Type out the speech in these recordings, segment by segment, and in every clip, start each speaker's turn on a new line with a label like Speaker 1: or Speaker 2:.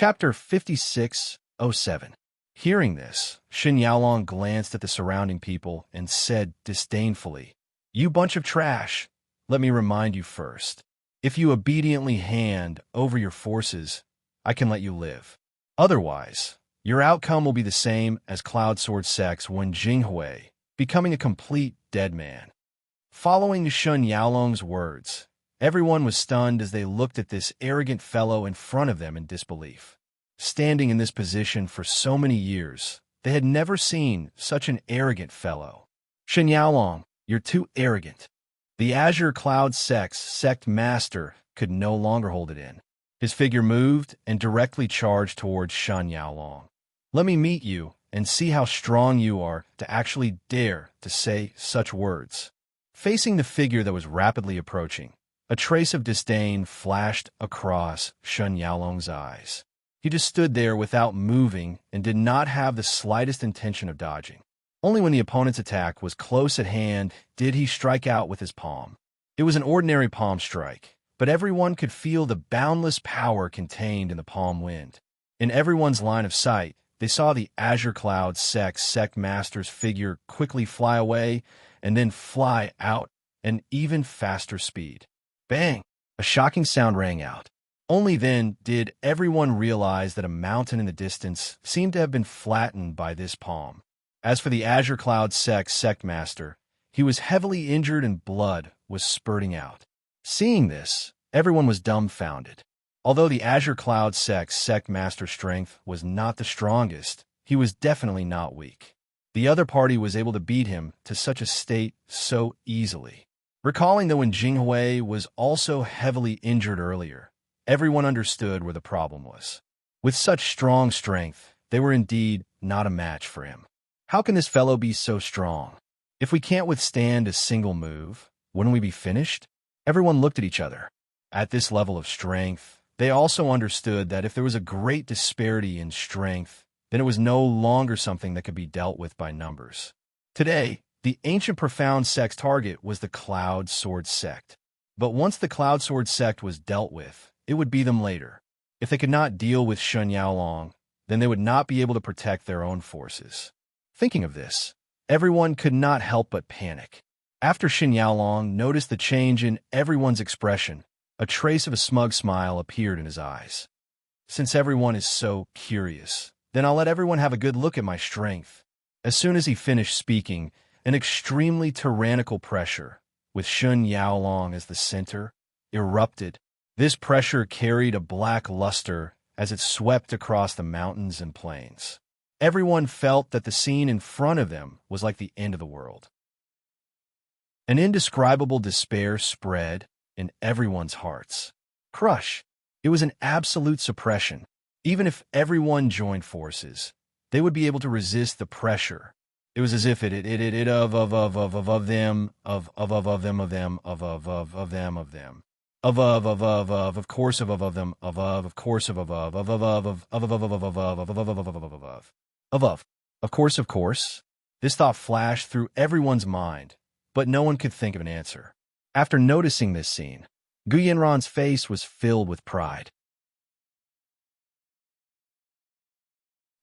Speaker 1: Chapter 5607. Hearing this, Shen Yaolong glanced at the surrounding people and said disdainfully, "You bunch of trash! Let me remind you first. If you obediently hand over your forces, I can let you live. Otherwise, your outcome will be the same as Cloud Sword Sect's Wen Jinghui, becoming a complete dead man." Following Shen Yaolong's words, everyone was stunned as they looked at this arrogant fellow in front of them in disbelief. Standing in this position for so many years, they had never seen such an arrogant fellow. "Shen Yaolong, you're too arrogant." The Azure Cloud Sect Master could no longer hold it in. His figure moved and directly charged towards Shen Yaolong. "Let me meet you and see how strong you are to actually dare to say such words." Facing the figure that was rapidly approaching, a trace of disdain flashed across Shen Yaolong's eyes. He just stood there without moving and did not have the slightest intention of dodging. Only when the opponent's attack was close at hand did he strike out with his palm. It was an ordinary palm strike, but everyone could feel the boundless power contained in the palm wind. In everyone's line of sight, they saw the Azure Cloud Sect Master's figure quickly fly away and then fly out at an even faster speed. Bang! A shocking sound rang out. Only then did everyone realize that a mountain in the distance seemed to have been flattened by this palm. As for the Azure Cloud Sect Master, he was heavily injured and blood was spurting out. Seeing this, everyone was dumbfounded. Although the Azure Cloud Sect Master's strength was not the strongest, he was definitely not weak. The other party was able to beat him to such a state so easily. Recalling that when Jinghui was also heavily injured earlier, everyone understood where the problem was. With such strong strength, they were indeed not a match for him. How can this fellow be so strong? If we can't withstand a single move, wouldn't we be finished? Everyone looked at each other. At this level of strength, they also understood that if there was a great disparity in strength, then it was no longer something that could be dealt with by numbers. Today, the ancient profound sect's target was the Cloud Sword Sect. But once the Cloud Sword Sect was dealt with, it would be them later. If they could not deal with Shen Yaolong, then they would not be able to protect their own forces. Thinking of this, everyone could not help but panic. After Shen Yaolong noticed the change in everyone's expression, a trace of a smug smile appeared in his eyes. "Since everyone is so curious, then I'll let everyone have a good look at my strength." As soon as he finished speaking, an extremely tyrannical pressure, with Shen Yaolong as the center, erupted. This pressure carried a black luster as it swept across the mountains and plains. Everyone felt that the scene in front of them was like the end of the world. An indescribable despair spread in everyone's hearts. Crush. It was an absolute suppression. Even if everyone joined forces, they would be able to resist the pressure. It was as if of course. This thought flashed through everyone's mind, but no one could think of an answer. After noticing this scene, Gu Yanran's face was filled with pride.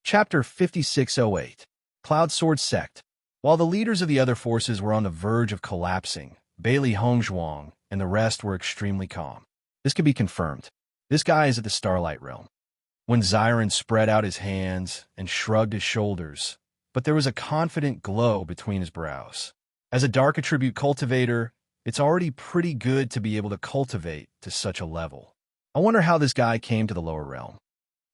Speaker 1: Chapter 5608. Cloud Sword Sect. While the leaders of the other forces were on the verge of collapsing, Bailey Hongzhuang and the rest were extremely calm. This could be confirmed. This guy is at the Starlight Realm. When Xiren spread out his hands and shrugged his shoulders, but there was a confident glow between his brows. As a dark attribute cultivator, it's already pretty good to be able to cultivate to such a level. I wonder how this guy came to the lower realm.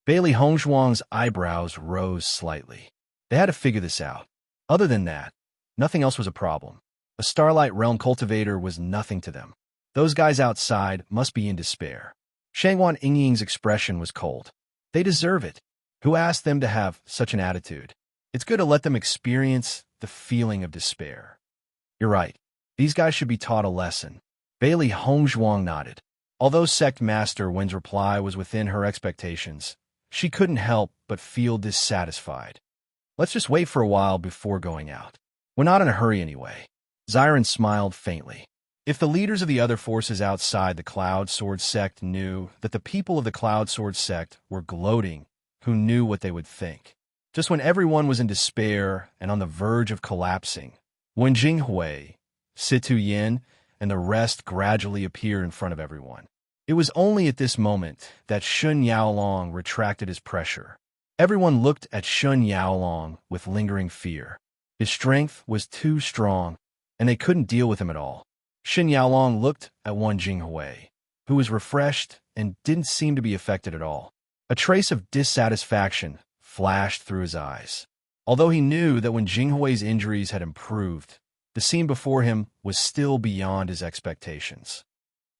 Speaker 1: Bailey Hongzhuang's eyebrows rose slightly. They had to figure this out. Other than that, nothing else was a problem. A Starlight Realm cultivator was nothing to them. Those guys outside must be in despair. Shangwan Yingying's expression was cold. They deserve it. Who asked them to have such an attitude? It's good to let them experience the feeling of despair. You're right. These guys should be taught a lesson. Bailey Hongzhuang nodded. Although Sect Master Wen's reply was within her expectations, she couldn't help but feel dissatisfied. Let's just wait for a while before going out. We're not in a hurry anyway. Xiren smiled faintly. If the leaders of the other forces outside the Cloud Sword sect knew that the people of the Cloud Sword sect were gloating, who knew what they would think? Just when everyone was in despair and on the verge of collapsing, when Jinghui, Situ Yin, and the rest gradually appeared in front of everyone. It was only at this moment that Shun Yaolong retracted his pressure. Everyone looked at Shun Yaolong with lingering fear. His strength was too strong, and they couldn't deal with him at all. Shun Yaolong looked at one Jinghui, who was refreshed and didn't seem to be affected at all. A trace of dissatisfaction flashed through his eyes. Although he knew that when Jinghui's injuries had improved, the scene before him was still beyond his expectations.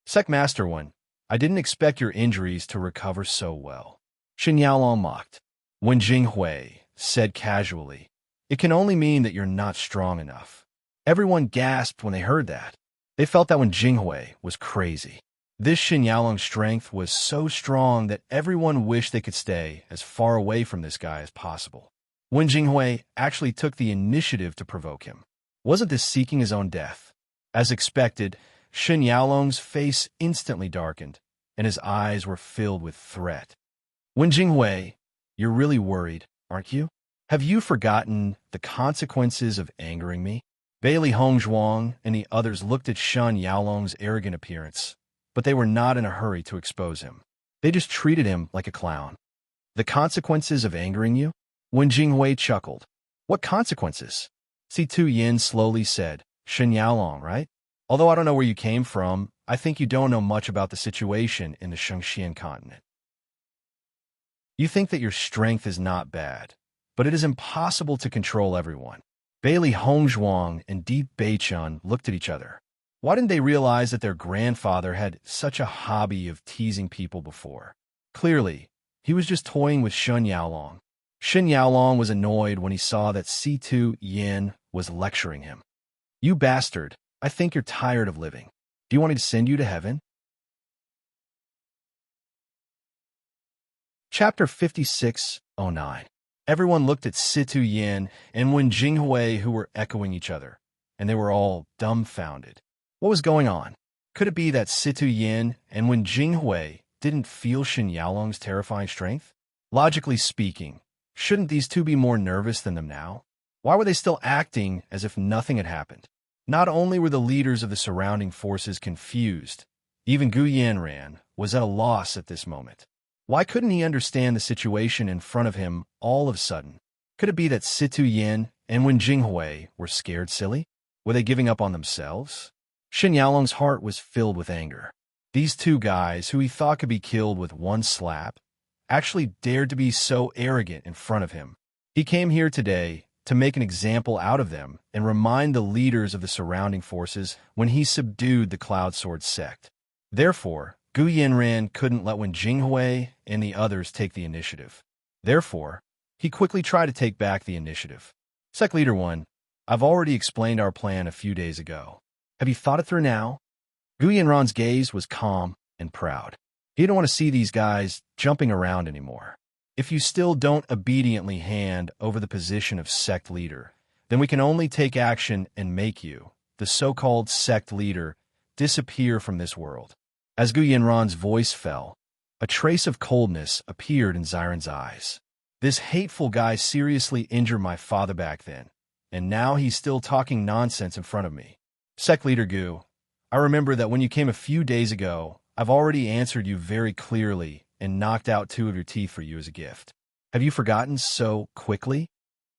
Speaker 1: Sect Master One, I didn't expect your injuries to recover so well. Shun Yaolong mocked. When Jinghui said casually, it can only mean that you're not strong enough. Everyone gasped when they heard that. They felt that when Jinghui was crazy. This Shun Yaolong's strength was so strong that everyone wished they could stay as far away from this guy as possible. When Jinghui actually took the initiative to provoke him, wasn't this seeking his own death? As expected, Shun Yaolong's face instantly darkened, and his eyes were filled with threat. When Jinghui, you're really worried, aren't you? Have you forgotten the consequences of angering me? Bailey Hongzhuang and the others looked at Shun Yaolong's arrogant appearance, but they were not in a hurry to expose him. They just treated him like a clown. The consequences of angering you? When Jinghui chuckled. What consequences? Situ Yin slowly said, Shun Yaolong, right? Although I don't know where you came from, I think you don't know much about the situation in the Shengxian continent. You think that your strength is not bad, but it is impossible to control everyone. Bailey Hongzhuang and Deep Beichun looked at each other. Why didn't they realize that their grandfather had such a hobby of teasing people before? Clearly, he was just toying with Shun Yaolong. Shun Yaolong was annoyed when he saw that Situ Yin was lecturing him. You bastard, I think you're tired of living. Do you want me to send you to heaven? Chapter 5609. Everyone looked at Situ Yin and Wen Jinghui, who were echoing each other, and they were all dumbfounded. What was going on? Could it be that Situ Yin and Wen Jinghui didn't feel Shun Yaolong's terrifying strength? Logically speaking, shouldn't these two be more nervous than them now? Why were they still acting as if nothing had happened? Not only were the leaders of the surrounding forces confused, even Gu Yanran was at a loss at this moment. Why couldn't he understand the situation in front of him all of a sudden? Could it be that Situ Yin and Wen Jinghui were scared silly? Were they giving up on themselves? Shun Yaolong's heart was filled with anger. These two guys, who he thought could be killed with one slap, actually dared to be so arrogant in front of him. He came here today to make an example out of them and remind the leaders of the surrounding forces when he subdued the Cloud Sword sect. Therefore, Gu Yanran couldn't let Wen Jinghui and the others take the initiative. Therefore, he quickly tried to take back the initiative. Sect Leader 1, I've already explained our plan a few days ago. Have you thought it through now? Gu Yanran's gaze was calm and proud. He didn't want to see these guys jumping around anymore. If you still don't obediently hand over the position of sect leader, then we can only take action and make you, the so-called sect leader, disappear from this world. As Gu Yanran's voice fell, a trace of coldness appeared in Xiren's eyes. This hateful guy seriously injured my father back then, and now he's still talking nonsense in front of me. Sect Leader Gu, I remember that when you came a few days ago, I've already answered you very clearly and knocked out 2 of your teeth for you as a gift. Have you forgotten so quickly?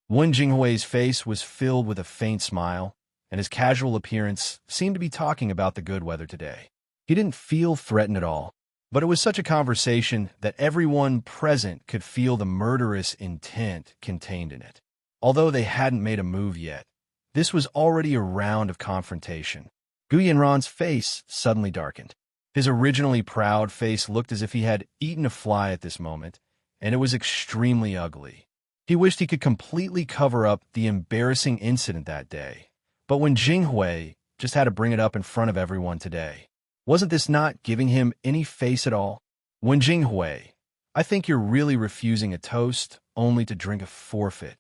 Speaker 1: Wen Jinghui's face was filled with a faint smile, and his casual appearance seemed to be talking about the good weather today. He didn't feel threatened at all, but it was such a conversation that everyone present could feel the murderous intent contained in it. Although they hadn't made a move yet, this was already a round of confrontation. Gu Yanran's face suddenly darkened. His originally proud face looked as if he had eaten a fly at this moment, and it was extremely ugly. He wished he could completely cover up the embarrassing incident that day, but when Jinghui just had to bring it up in front of everyone today, wasn't this not giving him any face at all? Wen Jinghui, I think you're really refusing a toast only to drink a forfeit.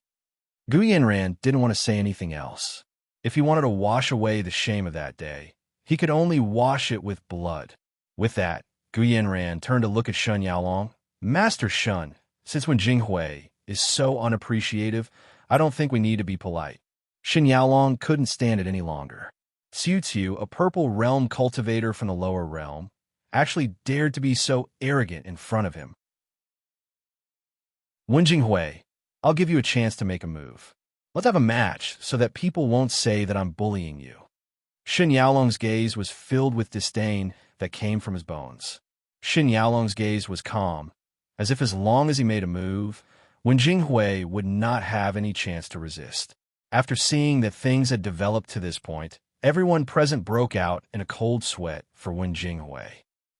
Speaker 1: Gu Yanran didn't want to say anything else. If he wanted to wash away the shame of that day, He could only wash it with blood. With that, Gu Yanran turned to look at Shun Yaolong. Master Shun, since when Jinghui is so unappreciative, I don't think we need to be polite. Shin Yaolong couldn't stand it any longer. Xiu Tiu, a purple realm cultivator from the lower realm, actually dared to be so arrogant in front of him. Wen Jinghui, I'll give you a chance to make a move. Let's have a match so that people won't say that I'm bullying you. Shin Yaolong's gaze was filled with disdain that came from his bones. Shin Yaolong's gaze was calm, as if as long as he made a move, Wen Jinghui would not have any chance to resist. After seeing that things had developed to this point, everyone present broke out in a cold sweat for Wen Jinghui.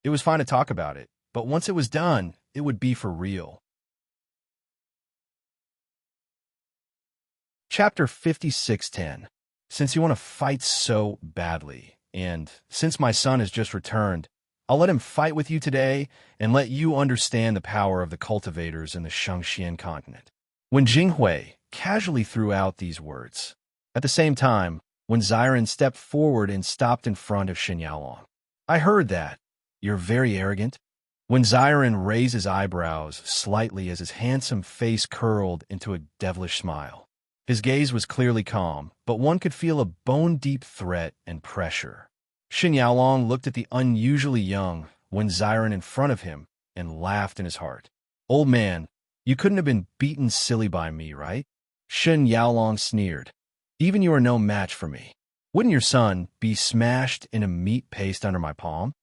Speaker 1: It was fine to talk about it, but once it was done, it would be for real. Chapter 56:10. Since you want to fight so badly, and since my son has just returned, I'll let him fight with you today and let you understand the power of the cultivators in the Shangxian continent. When Jinghui casually threw out these words, at the same time, when Xiren stepped forward and stopped in front of Shin Yaolong. I heard that. You're very arrogant. When Xiren raised his eyebrows slightly as his handsome face curled into a devilish smile. His gaze was clearly calm, but one could feel a bone-deep threat and pressure. Shin Yaolong looked at the unusually young Wen Xiren in front of him and laughed in his heart. Old man, you couldn't have been beaten silly by me, right? Shin Yaolong sneered. Even you are no match for me. Wouldn't your son be smashed in a meat paste under my palm?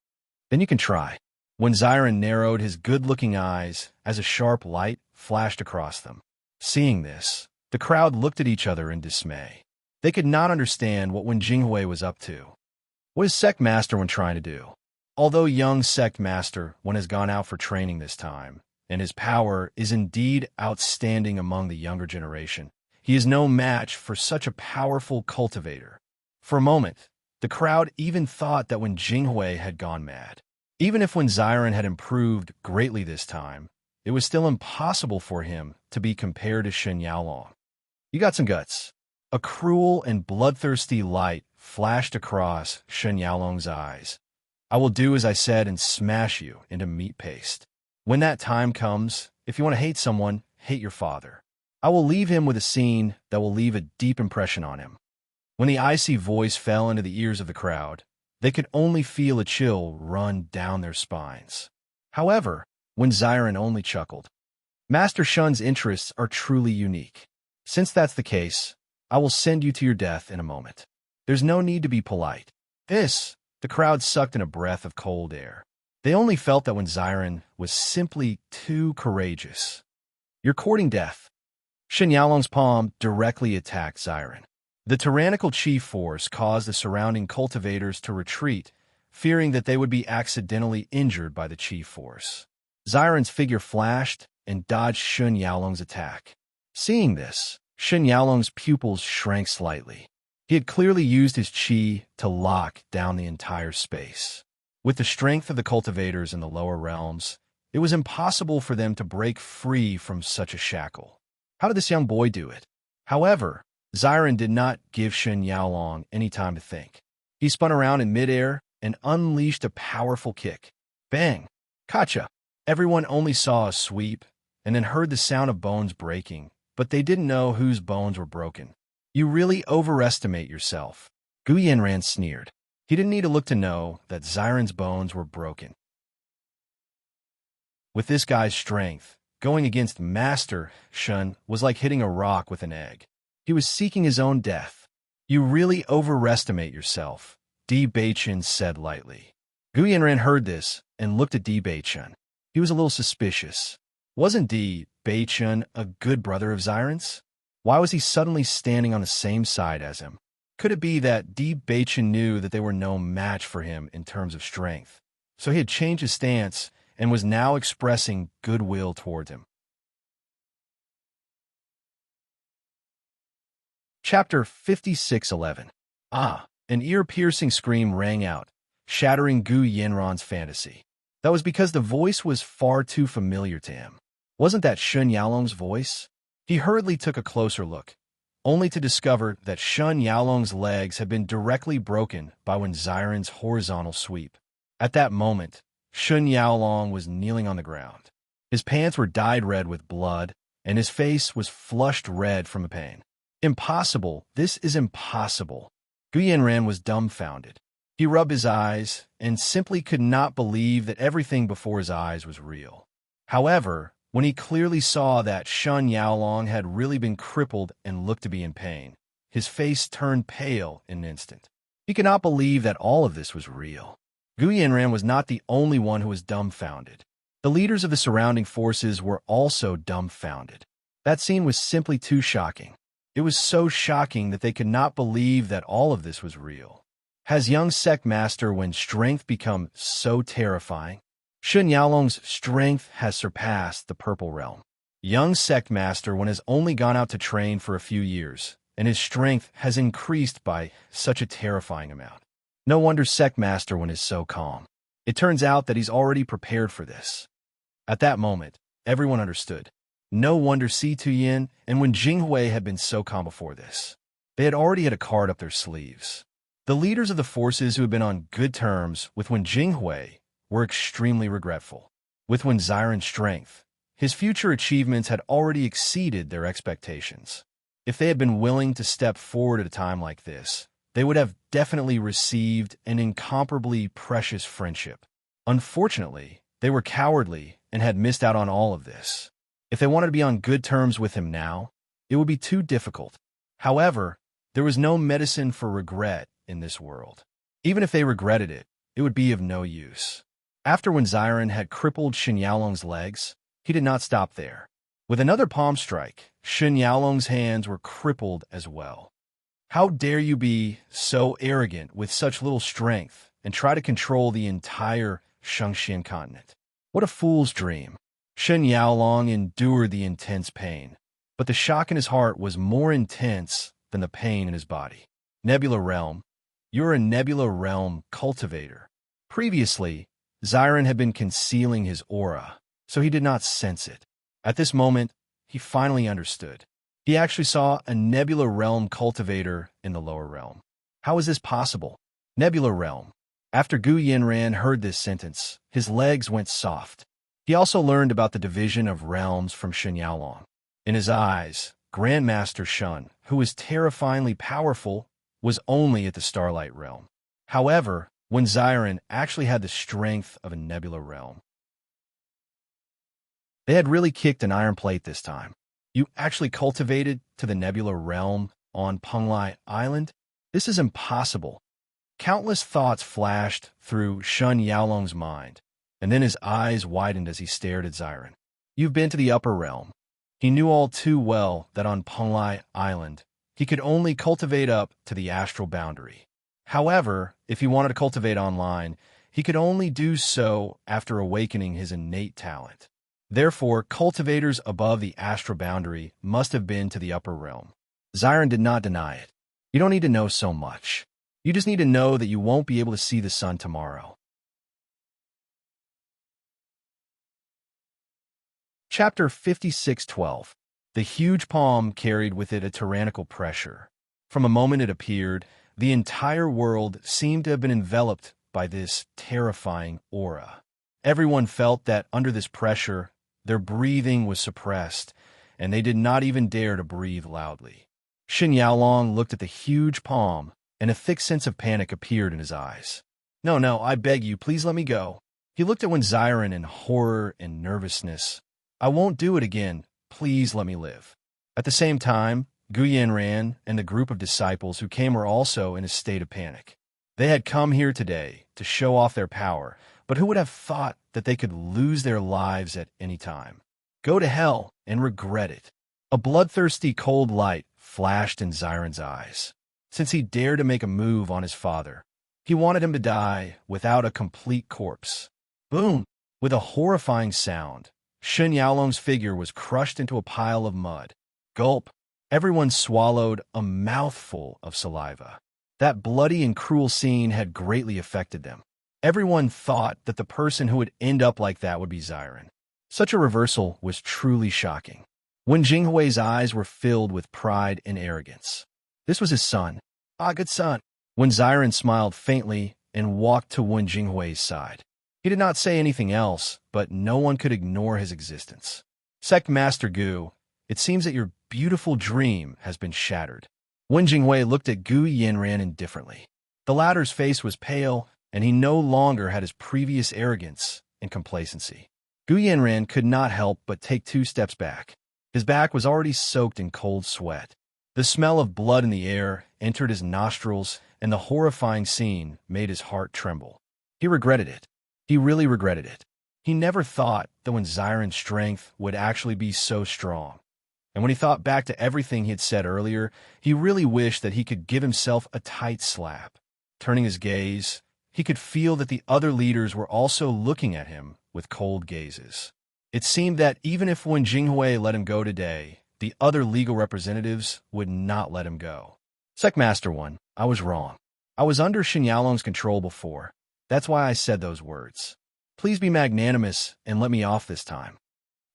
Speaker 1: Then you can try. When Xiren narrowed his good-looking eyes as a sharp light flashed across them. Seeing this, the crowd looked at each other in dismay. They could not understand what Wen Jinghui was up to. What is Sect Master Wen trying to do? Although young Sect Master Wen has gone out for training this time, and his power is indeed outstanding among the younger generation, he is no match for such a powerful cultivator. For a moment, the crowd even thought that Wen Jinghui had gone mad. Even if Wen Xiren had improved greatly this time, it was still impossible for him to be compared to Shin Yaolong. You got some guts. A cruel and bloodthirsty light flashed across Shin Yaolong's eyes. I will do as I said and smash you into meat paste. When that time comes, if you want to hate someone, hate your father. I will leave him with a scene that will leave a deep impression on him. When the icy voice fell into the ears of the crowd, they could only feel a chill run down their spines. However, Wen Xiren only chuckled. Master Shun's interests are truly unique. Since that's the case, I will send you to your death in a moment. There's no need to be polite. The crowd sucked in a breath of cold air. They only felt that Wen Xiren was simply too courageous. You're courting death. Shin Yaolong's palm directly attacked Xiren. The tyrannical chief force caused the surrounding cultivators to retreat, fearing that they would be accidentally injured by the chief force. Xiren's figure flashed and dodged Shin Yaolong's attack. Seeing this, Shin Yaolong's pupils shrank slightly. He had clearly used his chi to lock down the entire space. With the strength of the cultivators in the lower realms, it was impossible for them to break free from such a shackle. How did this young boy do it? However, Xiren did not give Shin Yaolong any time to think. He spun around in midair and unleashed a powerful kick. Bang! Gotcha! Everyone only saw a sweep and then heard the sound of bones breaking, but they didn't know whose bones were broken. You really overestimate yourself. Gu Yanran sneered. He didn't need to look to know that Xiren's bones were broken. With this guy's strength, going against Master Shun was like hitting a rock with an egg. He was seeking his own death. You really overestimate yourself, Di Beichen said lightly. Gu Yanran heard this and looked at Di Beichen. He was a little suspicious. Wasn't Di Beichen a good brother of Xiren's? Why was he suddenly standing on the same side as him? Could it be that Di Beichen knew that they were no match for him in terms of strength, so he had changed his stance and was now expressing goodwill towards him? Chapter 56:11. An ear-piercing scream rang out, shattering Gu Yanran's fantasy. That was because the voice was far too familiar to him. Wasn't that Shin Yaolong's voice? He hurriedly took a closer look. only to discover that Shun Yaolong's legs had been directly broken by Wenziren's horizontal sweep. At that moment, Shun Yaolong was kneeling on the ground. His pants were dyed red with blood, and his face was flushed red from the pain. Impossible! This is impossible! Gu Yanran was dumbfounded. He rubbed his eyes and simply could not believe that everything before his eyes was real. However, when he clearly saw that Shun Yaolong had really been crippled and looked to be in pain, his face turned pale in an instant. He could not believe that all of this was real. Gu Yanran was not the only one who was dumbfounded. The leaders of the surrounding forces were also dumbfounded. That scene was simply too shocking. It was so shocking that they could not believe that all of this was real. Has young sect master when strength become so terrifying? Shun Yaolong's strength has surpassed the purple realm. Young sect master when has only gone out to train for a few years, and his strength has increased by such a terrifying amount. No wonder sect master when is so calm. It turns out that he's already prepared for this. At that moment, everyone understood. No wonder Si Tuyin and Wen Jinghui had been so calm before this. They had already had a card up their sleeves. The leaders of the forces who had been on good terms with Wen Jinghui were extremely regretful. With Wen Ziren's strength, his future achievements had already exceeded their expectations. If they had been willing to step forward at a time like this, they would have definitely received an incomparably precious friendship. Unfortunately, they were cowardly and had missed out on all of this. If they wanted to be on good terms with him now, it would be too difficult. However, there was no medicine for regret in this world. Even if they regretted it, it would be of no use. After when Ziren had crippled Shun Yaolong's legs, he did not stop there. With another palm strike, Shun Yaolong's hands were crippled as well. How dare you be so arrogant with such little strength and try to control the entire Shangxian continent? What a fool's dream. Shun Yaolong endured the intense pain, but the shock in his heart was more intense than the pain in his body. Nebula Realm. You're a Nebula Realm cultivator. Previously, Ziren had been concealing his aura, so he did not sense it. At this moment, he finally understood. He actually saw a Nebula Realm cultivator in the lower realm. How is this possible? Nebula Realm. After Gu Yanran heard this sentence, his legs went soft. He also learned about the division of realms from Shun Yaolong. In his eyes, Grandmaster Shun, who was terrifyingly powerful, was only at the Starlight Realm. However, when Ziren actually had the strength of a Nebula Realm. They had really kicked an iron plate this time. You actually cultivated to the Nebula Realm on Penglai Island? This is impossible. Countless thoughts flashed through Shun Yaolong's mind, and then his eyes widened as he stared at Ziren. You've been to the upper realm. He knew all too well that on Penglai Island, he could only cultivate up to the astral boundary. However, if he wanted to cultivate online, he could only do so after awakening his innate talent. Therefore, cultivators above the astral boundary must have been to the upper realm. Ziren did not deny it. You don't need to know so much. You just need to know that you won't be able to see the sun tomorrow. Chapter 56:12. The huge palm carried with it a tyrannical pressure. From a moment it appeared, the entire world seemed to have been enveloped by this terrifying aura. Everyone felt that under this pressure, their breathing was suppressed, and they did not even dare to breathe loudly. Shun Yaolong looked at the huge palm, and a thick sense of panic appeared in his eyes. No, I beg you, please let me go. He looked at Wen Ziren in horror and nervousness. I won't do it again. Please let me live. At the same time, Gu Yanran and the group of disciples who came were also in a state of panic. They had come here today to show off their power, but who would have thought that they could lose their lives at any time? Go to hell and regret it. A bloodthirsty cold light flashed in Ziren's eyes. Since he dared to make a move on his father, he wanted him to die without a complete corpse. Boom! With a horrifying sound, Shun Yaolong's figure was crushed into a pile of mud. Gulp! Everyone swallowed a mouthful of saliva. That bloody and cruel scene had greatly affected them. Everyone thought that the person who would end up like that would be Ziren. Such a reversal was truly shocking. Wen Jinghui's eyes were filled with pride and arrogance. This was his son. Ah, good son. Wen Xiren smiled faintly and walked to Wen Jinghui's side. He did not say anything else, but no one could ignore his existence. Sect Master Gu, it seems that your beautiful dream has been shattered. Wen Jinghui looked at Gu Yanran indifferently. The latter's face was pale, and he no longer had his previous arrogance and complacency. Gu Yanran could not help but take 2 steps back. His back was already soaked in cold sweat. The smell of blood in the air entered his nostrils, and the horrifying scene made his heart tremble. He regretted it. He really regretted it. He never thought that when Xiren's strength would actually be so strong. And when he thought back to everything he had said earlier, he really wished that he could give himself a tight slap. Turning his gaze, he could feel that the other leaders were also looking at him with cold gazes. It seemed that even if Wen Jinghui let him go today, the other legal representatives would not let him go. Sect Master 1, I was wrong. I was under Xin Yaolong's control before. That's why I said those words. Please be magnanimous and let me off this time.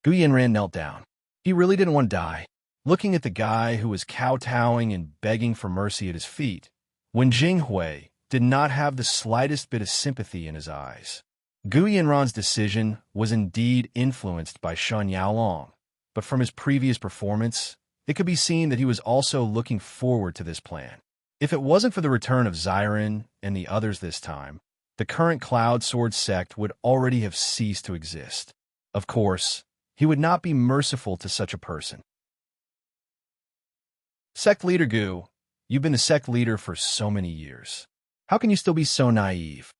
Speaker 1: Gu Yanran knelt down. He really didn't want to die. Looking at the guy who was kowtowing and begging for mercy at his feet, Wen Jinghui did not have the slightest bit of sympathy in his eyes. Gu Yanran's decision was indeed influenced by Xin Yaolong, but from his previous performance, it could be seen that he was also looking forward to this plan. If it wasn't for the return of Xiren and the others this time, the current Cloud Sword sect would already have ceased to exist. Of course, he would not be merciful to such a person. Sect Leader Gu, you've been the sect leader for so many years. How can you still be so naive?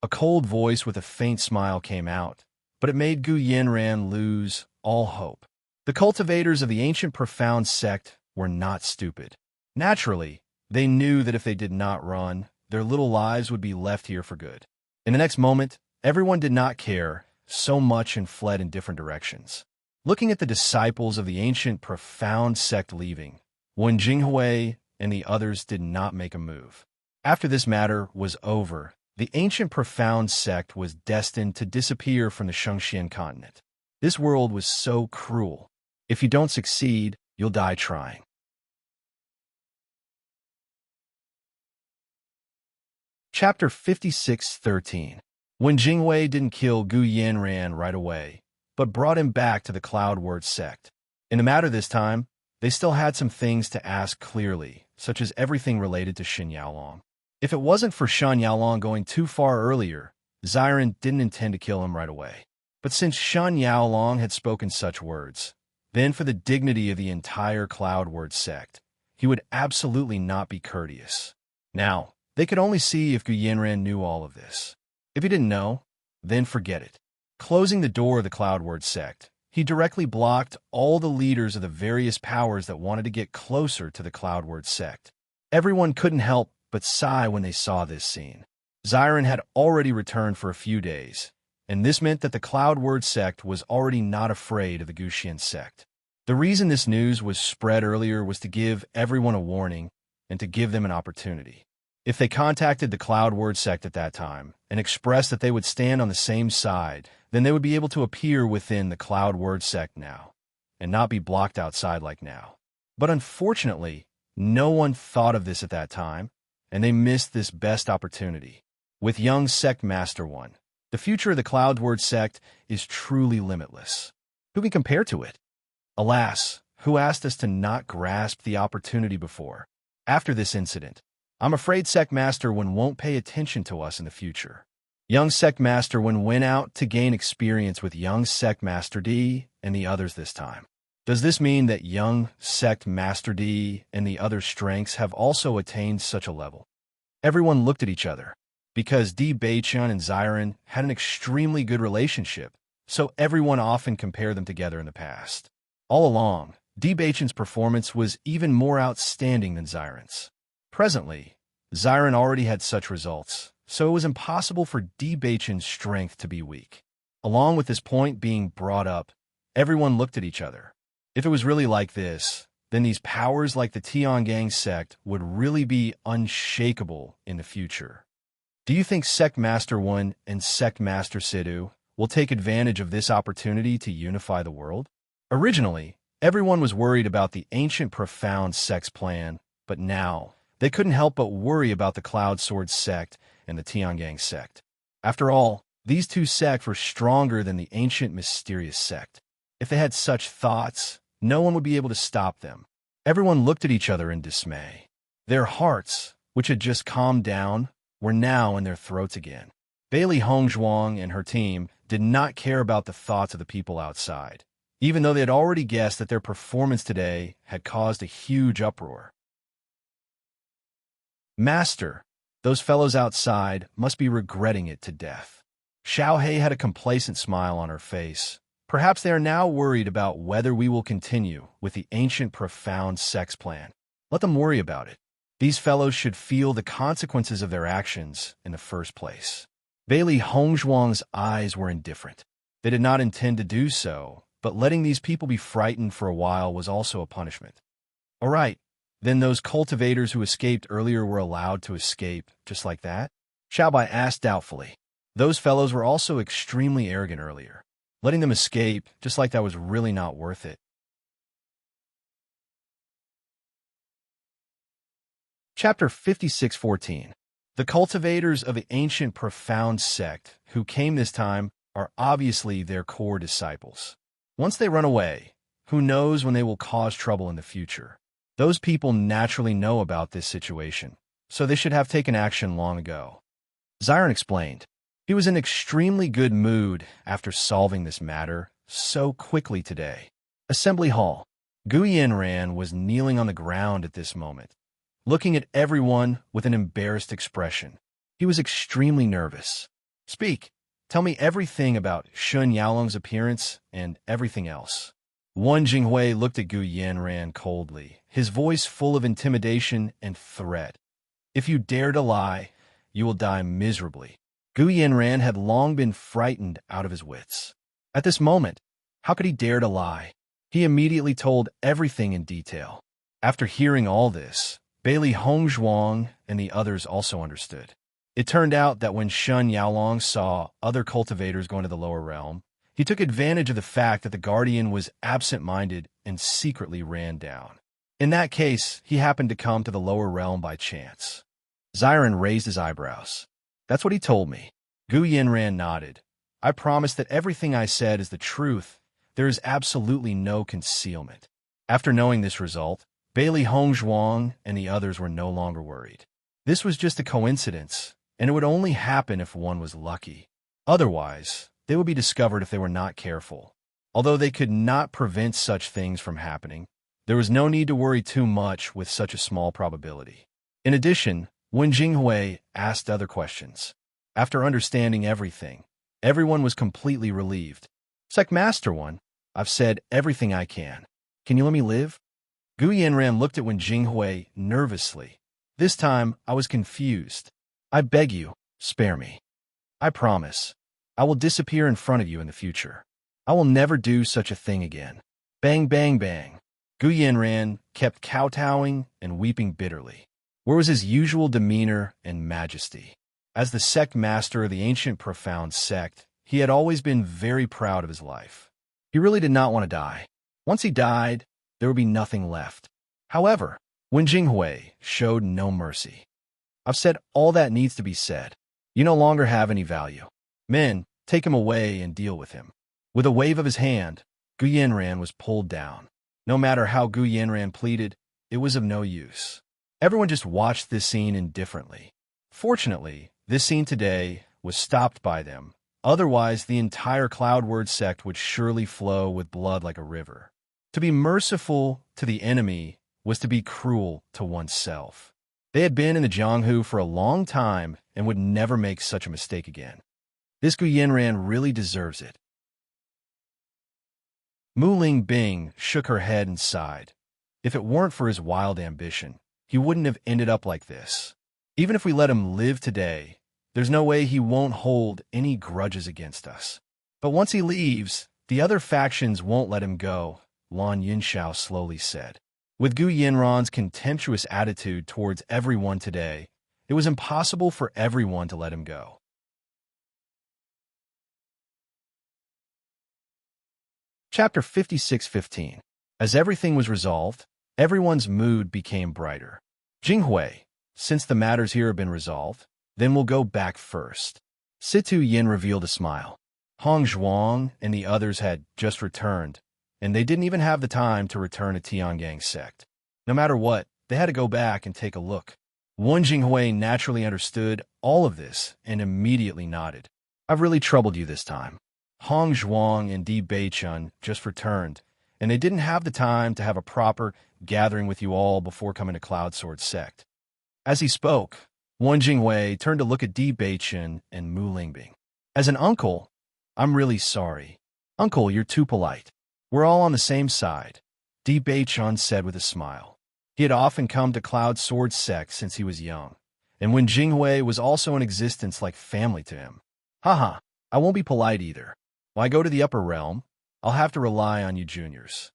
Speaker 1: A cold voice with a faint smile came out, but it made Gu Yanran lose all hope. The cultivators of the ancient profound sect were not stupid. Naturally, they knew that if they did not run, their little lives would be left here for good. In the next moment, everyone did not care so much and fled in different directions. Looking at the disciples of the ancient profound sect leaving, Wen Jinghui and the others did not make a move. After this matter was over, the ancient profound sect was destined to disappear from the Shengxian continent. This world was so cruel. If you don't succeed, you'll die trying. Chapter 56:13. Wen Jinghui didn't kill Gu Yanran right away, but brought him back to the Cloud Word sect. In the matter this time, they still had some things to ask clearly, such as everything related to Xin Yaolong. If it wasn't for Xin Yaolong going too far earlier, Xiren didn't intend to kill him right away. But since Xin Yaolong had spoken such words, then for the dignity of the entire Cloud Word sect, he would absolutely not be courteous. Now, they could only see if Gu Yanran knew all of this. If he didn't know, then forget it. Closing the door of the Cloud Word sect, he directly blocked all the leaders of the various powers that wanted to get closer to the Cloud Word sect. Everyone couldn't help but sigh when they saw this scene. Xiren had already returned for a few days, and this meant that the Cloud Word sect was already not afraid of the Guxian sect. The reason this news was spread earlier was to give everyone a warning and to give them an opportunity. If they contacted the Cloud Word sect at that time and expressed that they would stand on the same side, then they would be able to appear within the Cloud Word sect now, and not be blocked outside like now. But unfortunately, no one thought of this at that time, and they missed this best opportunity. With young Sect Master 1, the future of the Cloud Word sect is truly limitless. Who can compare to it? Alas, who asked us to not grasp the opportunity before? After this incident, I'm afraid Sect Master 1 won't pay attention to us in the future. Young Sect Master 1 went out to gain experience with young Sect Master D and the others this time. Does this mean that young Sect Master D and the other strengths have also attained such a level? Everyone looked at each other, because D. Beichun and Xiren had an extremely good relationship, so everyone often compared them together in the past. All along, D. Beichun's performance was even more outstanding than Xiren's. Presently, Xiren already had such results, so it was impossible for D. Beichun's strength to be weak. Along with this point being brought up, everyone looked at each other. If it was really like this, then these powers like the Tiangang sect would really be unshakable in the future. Do you think Sect Master 1 and Sect Master Sidhu will take advantage of this opportunity to unify the world? Originally, Everyone was worried about the ancient profound sex plan, but now they couldn't help but worry about the Cloud Sword sect and the Tiangang sect. After all, these two sects were stronger than the ancient mysterious sect. If they had such thoughts, no one would be able to stop them. Everyone looked at each other in dismay. Their hearts, which had just calmed down, were now in their throats again. Bailey Hongzhuang and her team did not care about the thoughts of the people outside, even though they had already guessed that their performance today had caused a huge uproar. Master, those fellows outside must be regretting it to death. Xiaohei had a complacent smile on her face. Perhaps they are now worried about whether we will continue with the ancient profound sex plan. Let them worry about it. These fellows should feel the consequences of their actions in the first place. Bailey Hongzhuang's eyes were indifferent. They did not intend to do so, but letting these people be frightened for a while was also a punishment. All right, then those cultivators who escaped earlier were allowed to escape just like that? Xiaobai asked doubtfully. Those fellows were also extremely arrogant earlier. Letting them escape just like that was really not worth it. Chapter 56:14. The cultivators of the ancient profound sect who came this time are obviously their core disciples. Once they run away, who knows when they will cause trouble in the future? Those people naturally know about this situation, so they should have taken action long ago. Xiron explained. He was in extremely good mood after solving this matter so quickly today. Assembly Hall. Gu Yanran was kneeling on the ground at this moment, looking at everyone with an embarrassed expression. He was extremely nervous. Speak. Tell me everything about Shun Yaolong's appearance and everything else. Wan Jinghui looked at Gu Yanran coldly, his voice full of intimidation and threat. If you dare to lie, you will die miserably. Gu Yanran had long been frightened out of his wits. At this moment, how could he dare to lie? He immediately told everything in detail. After hearing all this, Bailey Hongzhuang and the others also understood. It turned out that when Shun Yaolong saw other cultivators going to the lower realm, he took advantage of the fact that the guardian was absent-minded and secretly ran down. In that case, he happened to come to the lower realm by chance. Xiron raised his eyebrows. That's what he told me. Gu Yanran nodded. I promise that everything I said is the truth. There is absolutely no concealment. After knowing this result, Bailey Hongzhuang and the others were no longer worried. This was just a coincidence, and it would only happen if one was lucky. Otherwise, they would be discovered if they were not careful. Although they could not prevent such things from happening, there was no need to worry too much with such a small probability. In addition, Wen Jinghui asked other questions. After understanding everything, everyone was completely relieved. Sect Master One, I've said everything I can. Can you let me live? Gu Yanran looked at Wen Jinghui nervously. This time, I was confused. I beg you, spare me. I promise. I will disappear in front of you in the future. I will never do such a thing again. Bang, bang, bang. Gu Yanran kept kowtowing and weeping bitterly. Where was his usual demeanor and majesty? As the sect master of the ancient profound sect, he had always been very proud of his life. He really did not want to die. Once he died, there would be nothing left. However, Wen Jinghui showed no mercy. I've said all that needs to be said. You no longer have any value. Men, take him away and deal with him. With a wave of his hand, Gu Yanran was pulled down. No matter how Gu Yanran pleaded, it was of no use. Everyone just watched this scene indifferently. Fortunately, this scene today was stopped by them. Otherwise, the entire Cloudword sect would surely flow with blood like a river. To be merciful to the enemy was to be cruel to oneself. They had been in the Jianghu for a long time and would never make such a mistake again. This Gu Yanran really deserves it. Mu Ling Bing shook her head and sighed. If it weren't for his wild ambition, he wouldn't have ended up like this. Even if we let him live today, there's no way he won't hold any grudges against us. But once he leaves, the other factions won't let him go, Lan Yinshao slowly said. With Gu Yanran's contemptuous attitude towards everyone today, it was impossible for everyone to let him go. Chapter 56:15. As everything was resolved, everyone's mood became brighter. Jinghui, since the matters here have been resolved, then we'll go back first. Situ Yin revealed a smile. Hong Zhuang and the others had just returned, and they didn't even have the time to return to Tiangang's sect. No matter what, they had to go back and take a look. Wen Jinghui naturally understood all of this and immediately nodded. I've really troubled you this time. Hong Zhuang and Di Beichun just returned, and they didn't have the time to have a proper gathering with you all before coming to Cloud Sword sect. As he spoke, Wen Jinghui turned to look at Di Beichun and Mu Lingbing. As an uncle, I'm really sorry. Uncle, you're too polite. We're all on the same side, Di Beichun said with a smile. He had often come to Cloud Sword sect since he was young, and when Jinghui was also in existence like family to him. Haha, I won't be polite either. When I go to the upper realm, I'll have to rely on you juniors.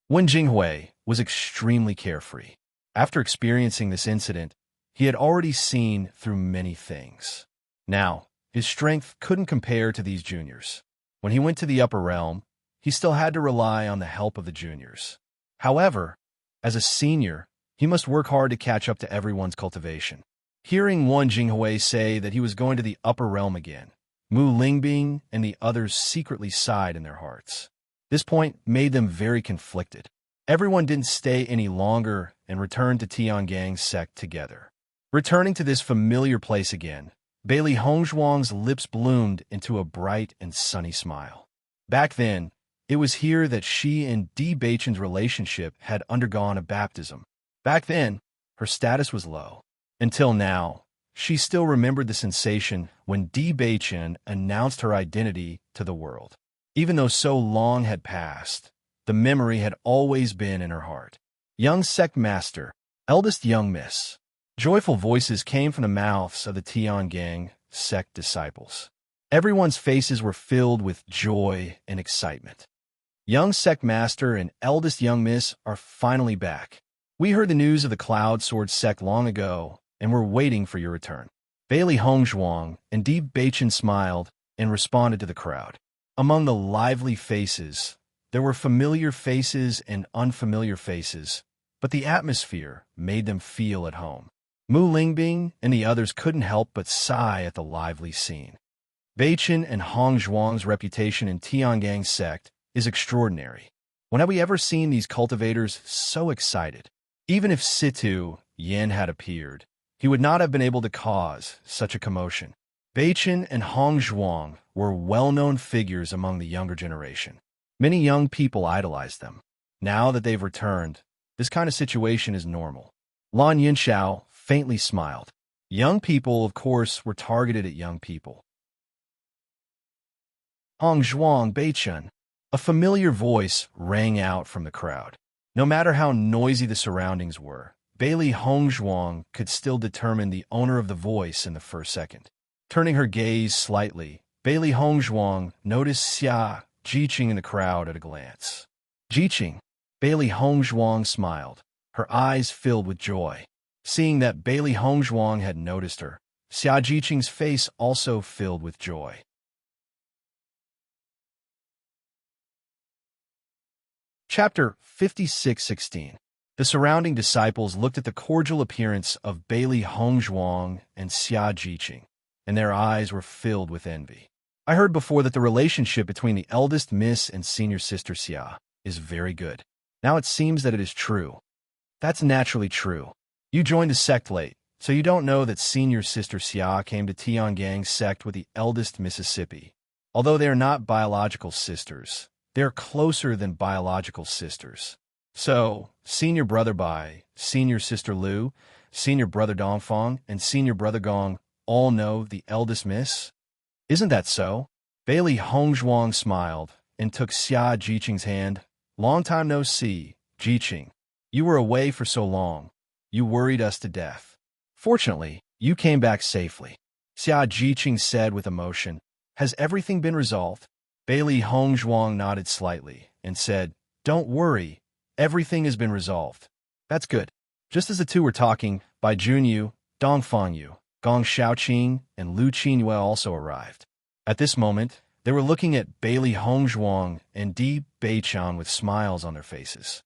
Speaker 1: Wen Jinghui was extremely carefree. After experiencing this incident, he had already seen through many things. Now, his strength couldn't compare to these juniors. When he went to the upper realm, he still had to rely on the help of the juniors. However, as a senior, he must work hard to catch up to everyone's cultivation. Hearing Wen Jinghui say that he was going to the upper realm again, Mu Lingbing and the others secretly sighed in their hearts. This point made them very conflicted. Everyone didn't stay any longer and returned to Tiangang's sect together. Returning to this familiar place again, Bailey Hongzhuang's lips bloomed into a bright and sunny smile. Back then, it was here that she and Di Beichun's relationship had undergone a baptism. Back then, her status was low. Until now, she still remembered the sensation when Di Beichun announced her identity to the world. Even though so long had passed, the memory had always been in her heart. Young sect master, eldest young miss. Joyful voices came from the mouths of the Tiangang sect disciples. Everyone's faces were filled with joy and excitement. Young sect master and eldest young miss are finally back. We heard the news of the Cloud Sword sect long ago, and we're waiting for your return. Bailey Hongzhuang and Di Beichun smiled and responded to the crowd. Among the lively faces, there were familiar faces and unfamiliar faces, but the atmosphere made them feel at home. Mu Lingbing and the others couldn't help but sigh at the lively scene. Beichun and Hongzhuang's reputation in Tiangang's sect is extraordinary. When have we ever seen these cultivators so excited? Even if Situ Yin had appeared, he would not have been able to cause such a commotion. Beichun and Hongzhuang were well-known figures among the younger generation. Many young people idolized them. Now that they've returned, this kind of situation is normal. Lan Yinshao faintly smiled. Young people, of course, were targeted at young people. Hongzhuang, Beichun. A familiar voice rang out from the crowd. No matter how noisy the surroundings were, Bailey Hongzhuang could still determine the owner of the voice in the first second. Turning her gaze slightly, Bailey Hongzhuang noticed Xia Jiqing in the crowd at a glance. Jiqing. Bailey Hongzhuang smiled, her eyes filled with joy. Seeing that Bailey Hongzhuang had noticed her, Xia Jiqing's face also filled with joy. Chapter 56:16. The surrounding disciples looked at the cordial appearance of Bailey Hongzhuang and Xia Jiqing, and their eyes were filled with envy. I heard before that the relationship between the eldest miss and senior sister Xia is very good. Now it seems that it is true. That's naturally true. You joined the sect late, so you don't know that senior sister Xia came to Tiangang's sect with the eldest Mississippi. Although they are not biological sisters, they are closer than biological sisters. So, senior brother Bai, senior sister Lu, senior brother Dongfang, and senior brother Gong all know the eldest miss? Isn't that so? Bailey Hongzhuang smiled and took Xia Jiqing's hand. Long time no see, Jiqing. You were away for so long. You worried us to death. Fortunately, you came back safely. Xia Jiqing said with emotion. Has everything been resolved? Bailey Hongzhuang nodded slightly and said, Don't worry, everything has been resolved. That's good. Just as the two were talking, Bai Junyu, Dongfang Yu, Gong Shaoqing, and Lu Qinyue also arrived. At this moment, they were looking at Bailey Hongzhuang and Di Beichun with smiles on their faces.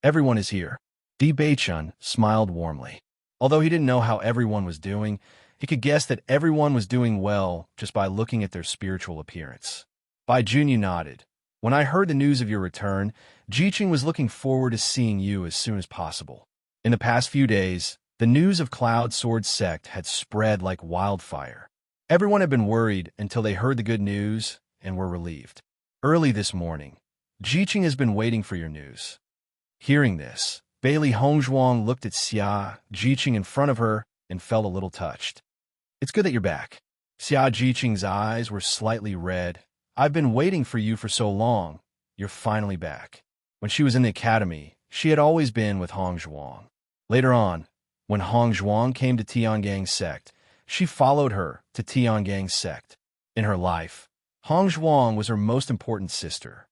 Speaker 1: Everyone is here. Di Beichun smiled warmly. Although he didn't know how everyone was doing, he could guess that everyone was doing well just by looking at their spiritual appearance. Bai Junyu nodded. When I heard the news of your return, Jiqing was looking forward to seeing you as soon as possible. In the past few days, the news of Cloud Sword Sect had spread like wildfire. Everyone had been worried until they heard the good news and were relieved. Early this morning, Jiqing has been waiting for your news. Hearing this, Bailey Hongzhuang looked at Xia Jiqing in front of her and felt a little touched. It's good that you're back. Xia Jiqing's eyes were slightly red. I've been waiting for you for so long. You're finally back. When she was in the academy, she had always been with Hongzhuang. Later on, when Hongzhuang came to Tiangang's sect, she followed her to Tiangang's sect. In her life, Hongzhuang was her most important sister.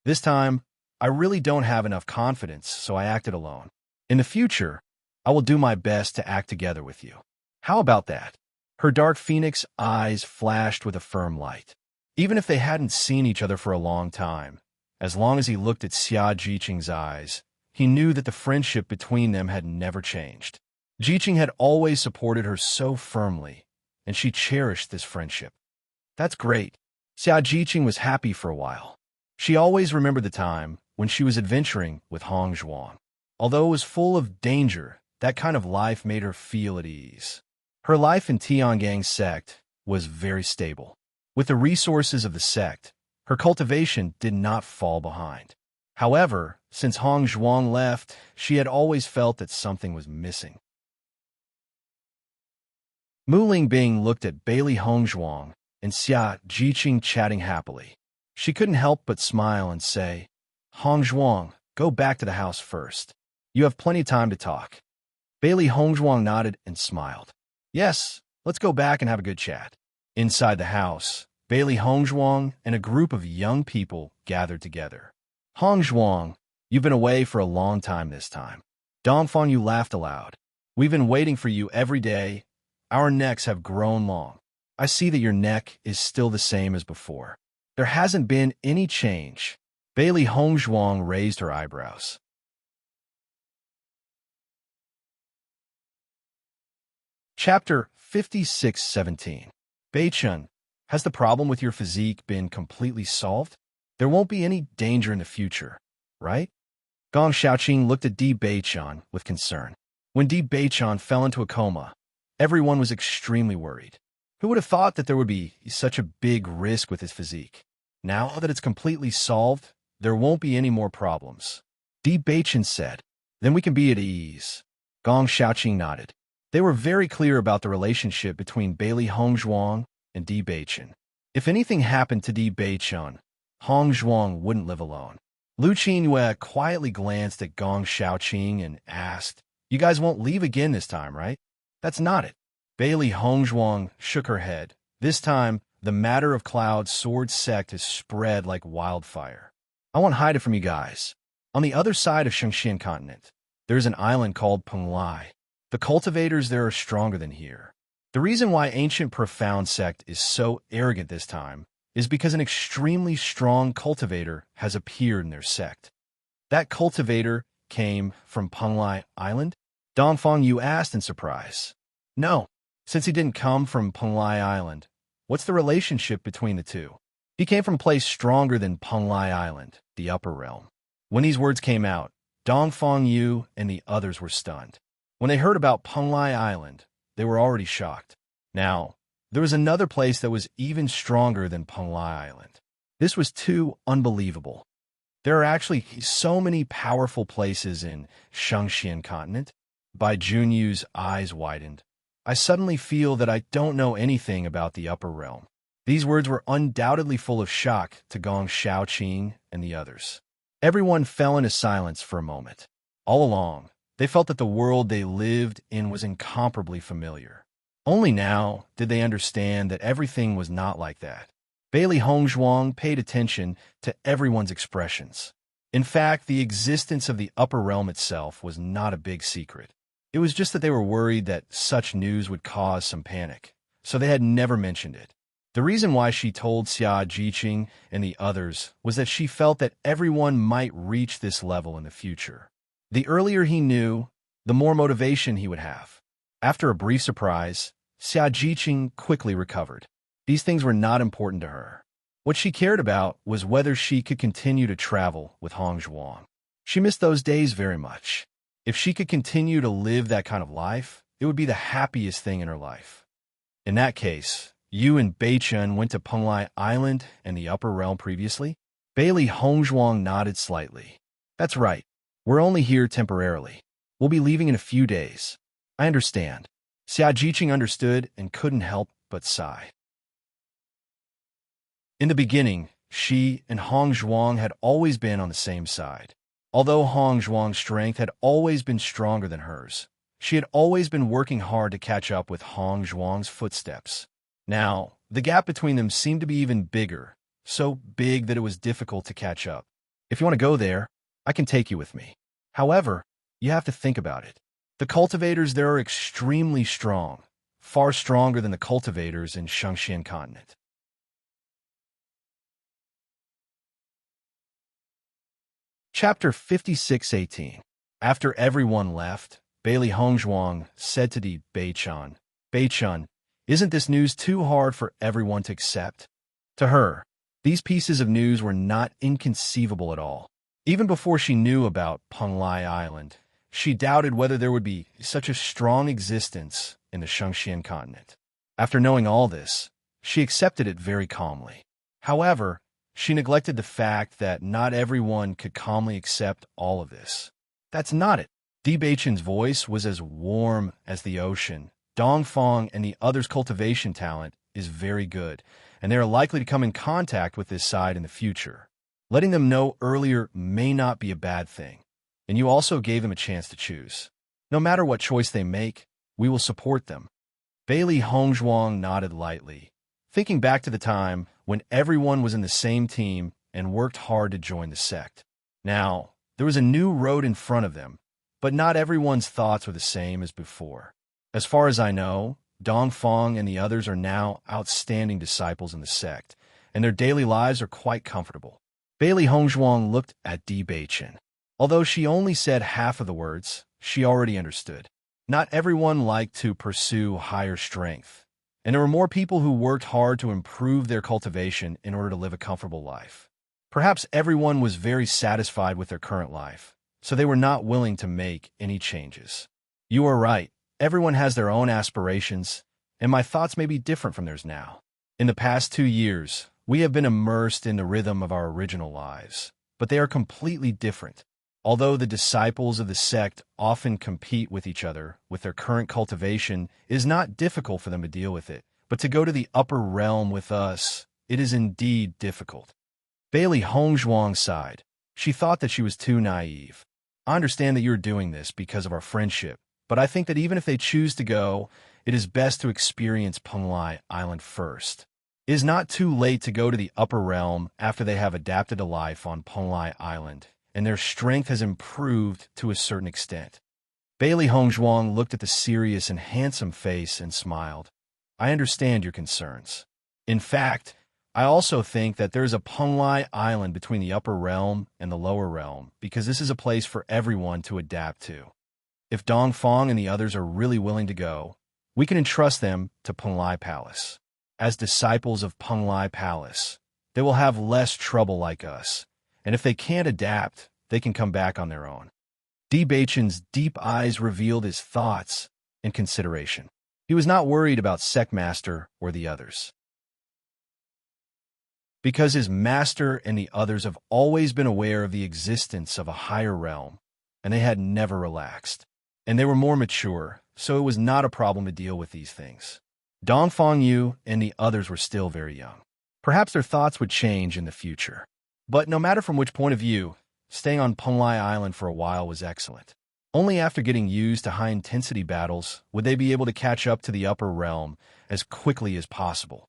Speaker 1: This time, I really don't have enough confidence, so I acted alone. In the future, I will do my best to act together with you. How about that? Her dark phoenix eyes flashed with a firm light. Even if they hadn't seen each other for a long time, as long as he looked at Xia Jiqing's eyes, he knew that the friendship between them had never changed. Jiqing had always supported her so firmly, and she cherished this friendship. That's great. Xia Jiqing was happy for a while. She always remembered the time when she was adventuring with Hongzhuang. Although it was full of danger, that kind of life made her feel at ease. Her life in Tiangang's sect was very stable. With the resources of the sect, her cultivation did not fall behind. However, since Hongzhuang left, she had always felt that something was missing. Mu Lingbing looked at Bailey Hongzhuang and Xia Jiqing chatting happily. She couldn't help but smile and say, Hongzhuang, go back to the house first. You have plenty of time to talk. Bailey Hongzhuang nodded and smiled. Yes, let's go back and have a good chat. Inside the house, Bailey Hongzhuang and a group of young people gathered together. Hongzhuang, you've been away for a long time this time. Dongfang Yu laughed aloud. We've been waiting for you every day. Our necks have grown long. I see that your neck is still the same as before. There hasn't been any change. Bailey Hongzhuang raised her eyebrows. Chapter 56:17. Beichun, has the problem with your physique been completely solved? There won't be any danger in the future, right? Gong Xiaoqing looked at Di Beichun with concern. When Di Beichun fell into a coma, everyone was extremely worried. Who would have thought that there would be such a big risk with his physique? Now that it's completely solved, there won't be any more problems. Di Beichun said, then we can be at ease. Gong Xiaoqing nodded. They were very clear about the relationship between Bailey Hongzhuang and Di Beichun. If anything happened to Di Beichun, Hongzhuang wouldn't live alone. Lu Qingyue quietly glanced at Gong Xiaoqing and asked, you guys won't leave again this time, right? That's not it. Bailey Hongzhuang shook her head. This time, the matter of Cloud Sword Sect has spread like wildfire. I won't hide it from you guys. On the other side of Shengxian continent, there's an island called Penglai. The cultivators there are stronger than here. The reason why Ancient Profound Sect is so arrogant this time is because an extremely strong cultivator has appeared in their sect. That cultivator came from Penglai Island? Dongfang Yu asked in surprise. No, since he didn't come from Penglai Island, what's the relationship between the two? He came from a place stronger than Penglai Island, the upper realm. When these words came out, Dongfang Yu and the others were stunned. When they heard about Penglai Island, they were already shocked. Now, there was another place that was even stronger than Penglai Island. This was too unbelievable. There are actually so many powerful places in Shengxian continent. Bai Junyu's eyes widened. I suddenly feel that I don't know anything about the upper realm. These words were undoubtedly full of shock to Gong Xiaoqing and the others. Everyone fell into silence for a moment. All along, they felt that the world they lived in was incomparably familiar. Only now did they understand that everything was not like that. Bailey Hongzhuang paid attention to everyone's expressions. In fact, the existence of the upper realm itself was not a big secret. It was just that they were worried that such news would cause some panic, so they had never mentioned it. The reason why she told Xia Jiqing and the others was that she felt that everyone might reach this level in the future. The earlier he knew, the more motivation he would have. After a brief surprise, Xiaojiqing quickly recovered. These things were not important to her. What she cared about was whether she could continue to travel with Hong Zhuang. She missed those days very much. If she could continue to live that kind of life, it would be the happiest thing in her life. In that case, you and Beichen went to Penglai Island and the Upper Realm previously? Bailey Hongzhuang nodded slightly. That's right. We're only here temporarily. We'll be leaving in a few days. I understand. Xiaojiqing understood and couldn't help but sigh. In the beginning, she and Hong Zhuang had always been on the same side. Although Hong Zhuang's strength had always been stronger than hers, she had always been working hard to catch up with Hong Zhuang's footsteps. Now, the gap between them seemed to be even bigger, so big that it was difficult to catch up. If you want to go there, I can take you with me. However, you have to think about it. The cultivators there are extremely strong, far stronger than the cultivators in Shangxian continent. Chapter 56:18. After everyone left, Bailey Hongzhuang said to Di Beichun, Beichun, isn't this news too hard for everyone to accept? To her, these pieces of news were not inconceivable at all. Even before she knew about Penglai Island, she doubted whether there would be such a strong existence in the Shangxian continent. After knowing all this, she accepted it very calmly. However, she neglected the fact that not everyone could calmly accept all of this. That's not it. Di Beichen's voice was as warm as the ocean. Dongfang and the others' cultivation talent is very good, and they are likely to come in contact with this side in the future. Letting them know earlier may not be a bad thing, and you also gave them a chance to choose. No matter what choice they make, we will support them. Bailey Hongzhuang nodded lightly, thinking back to the time when everyone was in the same team and worked hard to join the sect. Now, there was a new road in front of them, but not everyone's thoughts were the same as before. As far as I know, Dongfang and the others are now outstanding disciples in the sect, and their daily lives are quite comfortable. Bailey Hongzhuang looked at Di Beichen. Although she only said half of the words, she already understood. Not everyone liked to pursue higher strength, and there were more people who worked hard to improve their cultivation in order to live a comfortable life. Perhaps everyone was very satisfied with their current life, so they were not willing to make any changes. You are right. Everyone has their own aspirations, and my thoughts may be different from theirs now. In the past 2 years, we have been immersed in the rhythm of our original lives, but they are completely different. Although the disciples of the sect often compete with each other with their current cultivation, it is not difficult for them to deal with it. But to go to the upper realm with us, it is indeed difficult. Bailey Hongzhuang sighed. She thought that she was too naive. I understand that you're doing this because of our friendship, but I think that even if they choose to go, it is best to experience Penglai Island first. It is not too late to go to the upper realm after they have adapted to life on Penglai Island, and their strength has improved to a certain extent. Bailey Hongzhuang looked at the serious and handsome face and smiled. I understand your concerns. In fact, I also think that there is a Penglai Island between the upper realm and the lower realm, because this is a place for everyone to adapt to. If Dongfang and the others are really willing to go, we can entrust them to Penglai Palace. As disciples of Penglai Palace, they will have less trouble like us, and if they can't adapt, they can come back on their own. Di Beichen's deep eyes revealed his thoughts and consideration. He was not worried about Sect Master or the others, because his master and the others have always been aware of the existence of a higher realm, and they had never relaxed. And they were more mature, so it was not a problem to deal with these things. Dongfang Yu and the others were still very young. Perhaps their thoughts would change in the future. But no matter from which point of view, staying on Penglai Island for a while was excellent. Only after getting used to high-intensity battles would they be able to catch up to the upper realm as quickly as possible.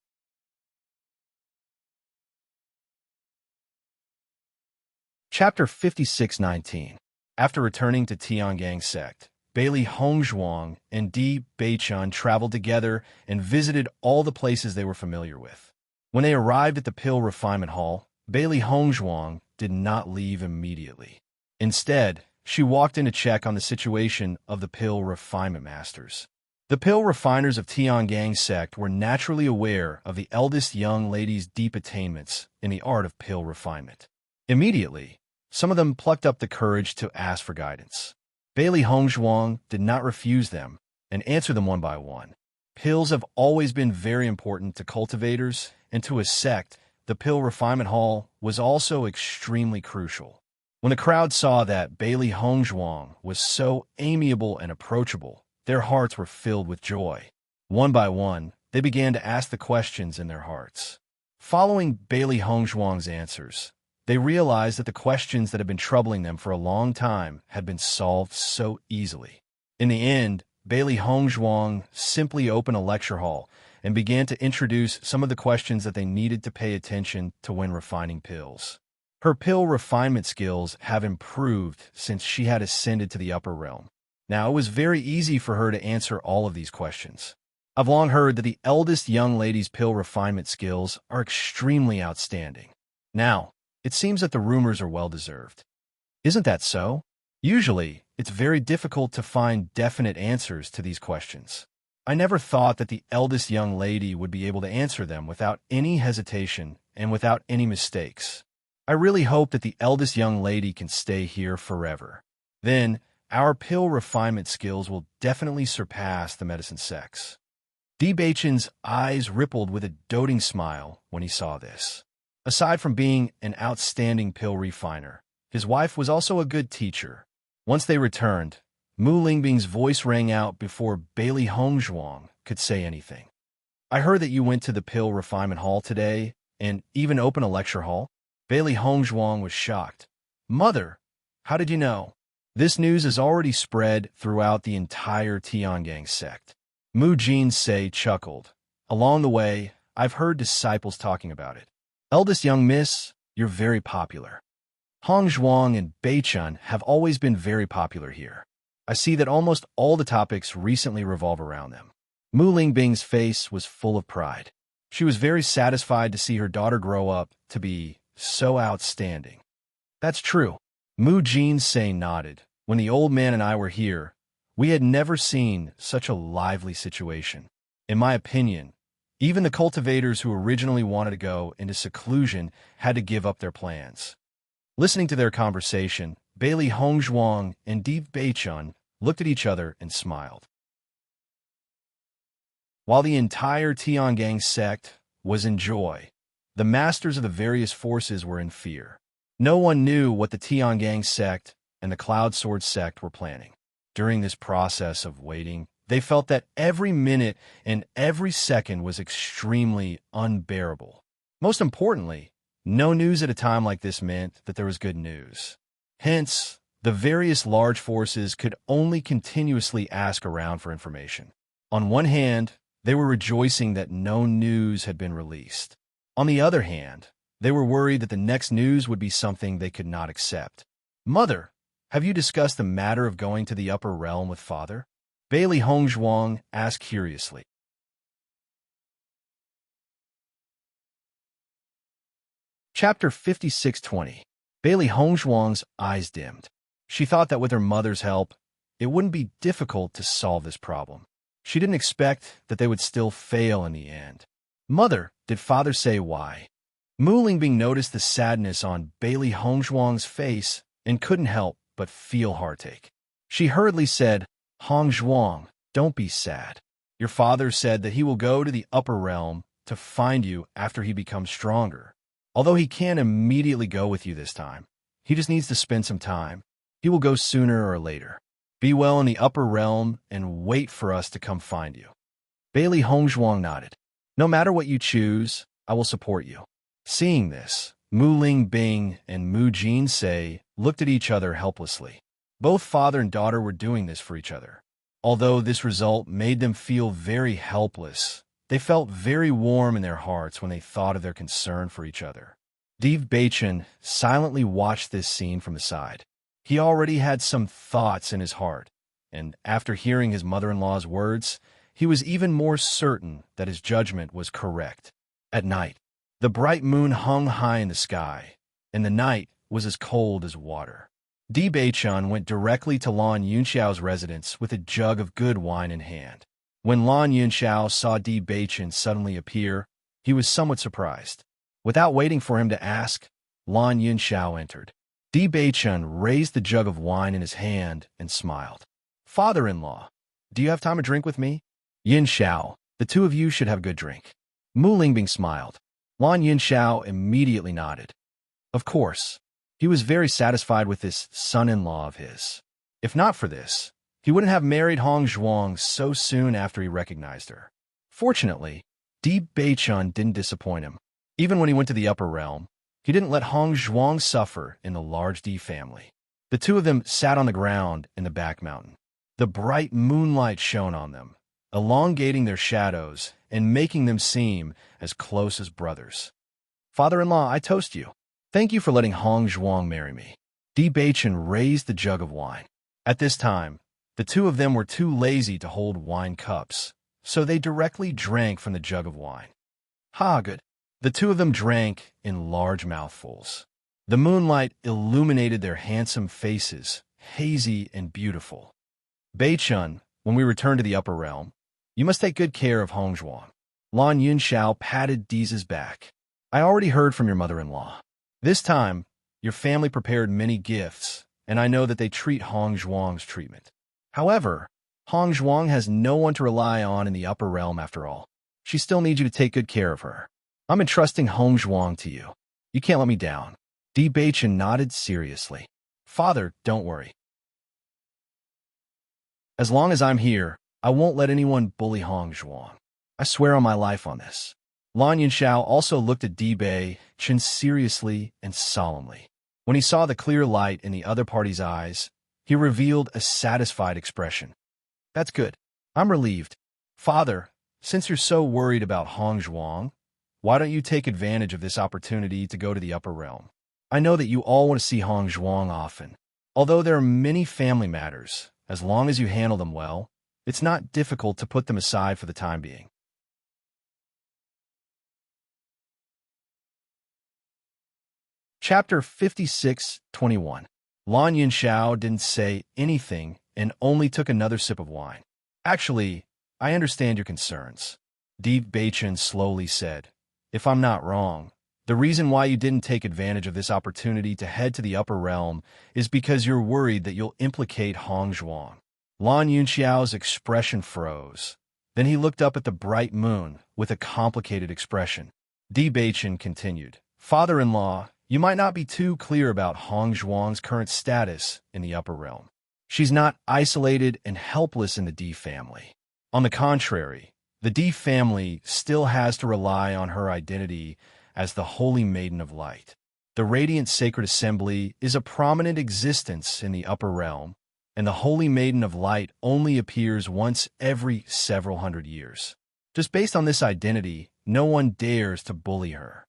Speaker 1: Chapter 56:19. After returning to Tiangang Sect, Bailey Hongzhuang and Di Beichun traveled together and visited all the places they were familiar with. When they arrived at the Pill Refinement Hall, Bailey Hongzhuang did not leave immediately. Instead, she walked in to check on the situation of the pill refinement masters. The pill refiners of Tiangang's sect were naturally aware of the eldest young lady's deep attainments in the art of pill refinement. Immediately, some of them plucked up the courage to ask for guidance. Bailey Hongzhuang did not refuse them and answer them one by one. Pills have always been very important to cultivators, and to a sect, the pill refinement hall was also extremely crucial. When the crowd saw that Bailey Hongzhuang was so amiable and approachable, their hearts were filled with joy. One by one, they began to ask the questions in their hearts. Following Bailey Hongzhuang's answers, they realized that the questions that had been troubling them for a long time had been solved so easily. In the end, Bailey Hongzhuang simply opened a lecture hall and began to introduce some of the questions that they needed to pay attention to when refining pills. Her pill refinement skills have improved since she had ascended to the upper realm. Now, it was very easy for her to answer all of these questions. I've long heard that the eldest young lady's pill refinement skills are extremely outstanding. Now, it seems that the rumors are well-deserved. Isn't that so? Usually, it's very difficult to find definite answers to these questions. I never thought that the eldest young lady would be able to answer them without any hesitation and without any mistakes. I really hope that the eldest young lady can stay here forever. Then, our pill refinement skills will definitely surpass the medicine sects. Bewitching's eyes rippled with a doting smile when he saw this. Aside from being an outstanding pill refiner, his wife was also a good teacher. Once they returned, Mu Lingbing's voice rang out before Bailey Hongzhuang could say anything. I heard that you went to the pill refinement hall today and even opened a lecture hall. Bailey Hongzhuang was shocked. Mother, how did you know? This news is already spread throughout the entire Tiangang sect. Mu Jinsei chuckled. Along the way, I've heard disciples talking about it. Eldest young miss, you're very popular. Hongzhuang and Beichun have always been very popular here. I see that almost all the topics recently revolve around them. Mu Lingbing's face was full of pride. She was very satisfied to see her daughter grow up to be so outstanding. That's true. Mu Jinsei nodded. When the old man and I were here, we had never seen such a lively situation. In my opinion, even the cultivators who originally wanted to go into seclusion had to give up their plans. Listening to their conversation, Bailey Hongzhuang and Deep Beichun looked at each other and smiled. While the entire Tiangang sect was in joy, the masters of the various forces were in fear. No one knew what the Tiangang sect and the Cloud Sword sect were planning. During this process of waiting, they felt that every minute and every second was extremely unbearable. Most importantly, no news at a time like this meant that there was good news. Hence, the various large forces could only continuously ask around for information. On one hand, they were rejoicing that no news had been released. On the other hand, they were worried that the next news would be something they could not accept. Mother, have you discussed the matter of going to the upper realm with father? Bailey Hongzhuang asked curiously. Chapter 5620. Bailey Hongzhuang's eyes dimmed. She thought that with her mother's help, it wouldn't be difficult to solve this problem. She didn't expect that they would still fail in the end. Mother, did father say why? Mu Lingbing noticed the sadness on Bailey Hongzhuang's face and couldn't help but feel heartache. She hurriedly said, Hongzhuang, don't be sad. Your father said that he will go to the upper realm to find you after he becomes stronger. Although he can't immediately go with you this time, he just needs to spend some time. He will go sooner or later. Be well in the upper realm and wait for us to come find you. Bailey Hongzhuang nodded. No matter what you choose, I will support you. Seeing this, Mu Lingbing and Mu Jinsei looked at each other helplessly. Both father and daughter were doing this for each other. Although this result made them feel very helpless, they felt very warm in their hearts when they thought of their concern for each other. Deep Beichun silently watched this scene from the side. He already had some thoughts in his heart, and after hearing his mother-in-law's words, he was even more certain that his judgment was correct. At night, the bright moon hung high in the sky, and the night was as cold as water. Di Beichun went directly to Lan Yunxiao's residence with a jug of good wine in hand. When Lan Yunxiao saw Di Beichun suddenly appear, he was somewhat surprised. Without waiting for him to ask, Lan Yunxiao entered. Di Beichun raised the jug of wine in his hand and smiled. "Father-in-law, do you have time to drink with me?" "Yunxiao, the two of you should have a good drink." Mu Lingbing smiled. Lan Yunxiao immediately nodded. Of course. He was very satisfied with this son-in-law of his. If not for this, he wouldn't have married Hong Zhuang so soon after he recognized her. Fortunately, Di Beichun didn't disappoint him. Even when he went to the upper realm, he didn't let Hong Zhuang suffer in the large Di family. The two of them sat on the ground in the back mountain. The bright moonlight shone on them, elongating their shadows and making them seem as close as brothers. "Father-in-law, I toast you. Thank you for letting Hong Zhuang marry me." Di Beichun raised the jug of wine. At this time, the two of them were too lazy to hold wine cups, so they directly drank from the jug of wine. "Ha, good." The two of them drank in large mouthfuls. The moonlight illuminated their handsome faces, hazy and beautiful. "Beichun, when we return to the upper realm, you must take good care of Hong Zhuang." Lan Yunxiao patted Di's back. "I already heard from your mother-in-law. This time, your family prepared many gifts, and I know that they treat Hong Zhuang's treatment. However, Hong Zhuang has no one to rely on in the upper realm after all. She still needs you to take good care of her. I'm entrusting Hong Zhuang to you. You can't let me down." Di Beichun nodded seriously. "Father, don't worry. As long as I'm here, I won't let anyone bully Hong Zhuang. I swear on my life on this." Lan Yunxiao also looked at Di Beichun seriously and solemnly. When he saw the clear light in the other party's eyes, he revealed a satisfied expression. "That's good. I'm relieved. Father, since you're so worried about Hong Zhuang, why don't you take advantage of this opportunity to go to the upper realm? I know that you all want to see Hong Zhuang often. Although there are many family matters, as long as you handle them well, it's not difficult to put them aside for the time being." Chapter 56:21. Lan Yunxiao didn't say anything and only took another sip of wine. "Actually, I understand your concerns," Di Beichun slowly said. "If I'm not wrong, the reason why you didn't take advantage of this opportunity to head to the upper realm is because you're worried that you'll implicate Hong Zhuang." Lan Yunxiao's expression froze. Then he looked up at the bright moon with a complicated expression. Di Beichun continued, "Father-in-law, you might not be too clear about Hong Zhuang's current status in the upper realm. She's not isolated and helpless in the Di family. On the contrary, the Di family still has to rely on her identity as the Holy Maiden of Light. The Radiant Sacred Assembly is a prominent existence in the upper realm, and the Holy Maiden of Light only appears once every several hundred years. Just based on this identity, no one dares to bully her."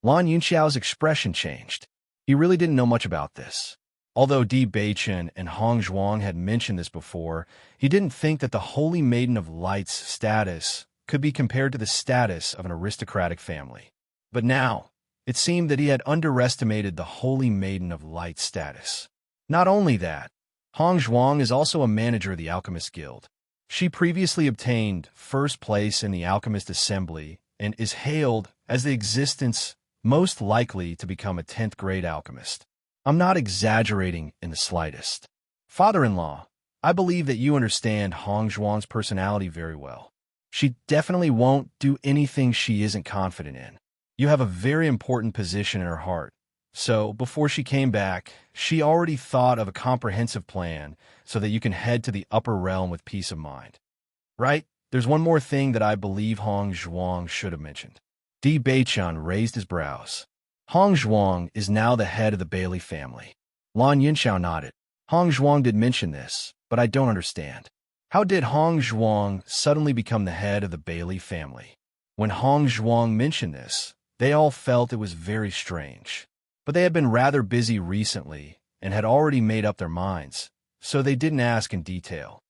Speaker 1: Lan Yunxiao's expression changed. He really didn't know much about this. Although Di Beichun and Hong Zhuang had mentioned this before, he didn't think that the Holy Maiden of Light's status could be compared to the status of an aristocratic family. But now, it seemed that he had underestimated the Holy Maiden of Light's status. Not only that, Hong Zhuang is also a manager of the Alchemist Guild. She previously obtained first place in the Alchemist Assembly and is hailed as the existence most likely to become a 10th grade alchemist. I'm not exaggerating in the slightest. Father-in-law, I believe that you understand Hong Zhuang's personality very well. She definitely won't do anything she isn't confident in. You have a very important position in her heart. So, before she came back, she already thought of a comprehensive plan so that you can head to the upper realm with peace of mind. Right? There's one more thing that I believe Hong Zhuang should have mentioned." Di Beichun raised his brows. "Hong Zhuang is now the head of the Bailey family." Lan Yunxiao nodded. "Hong Zhuang did mention this, but I don't understand. How did Hong Zhuang suddenly become the head of the Bailey family?" When Hong Zhuang mentioned this, they all felt it was very strange. But they had been rather busy recently and had already made up their minds, so they didn't ask in detail.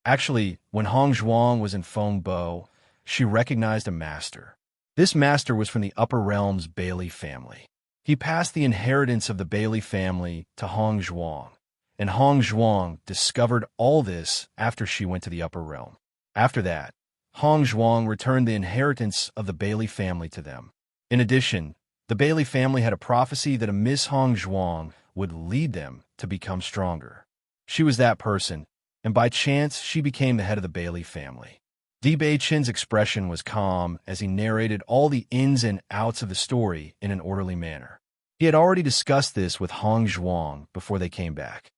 Speaker 1: Actually, when Hong Zhuang was in Fengbo, she recognized a master. This master was from the upper realm's Bailey family. He passed the inheritance of the Bailey family to Hong Zhuang, and Hong Zhuang discovered all this after she went to the upper realm. After that, Hong Zhuang returned the inheritance of the Bailey family to them. In addition, the Bailey family had a prophecy that a Miss Hong Zhuang would lead them to become stronger. She was that person, and by chance she became the head of the Bailey family. Di Beichen's expression was calm as he narrated all the ins and outs of the story in an orderly manner. He had already discussed this with Hong Zhuang before they came back.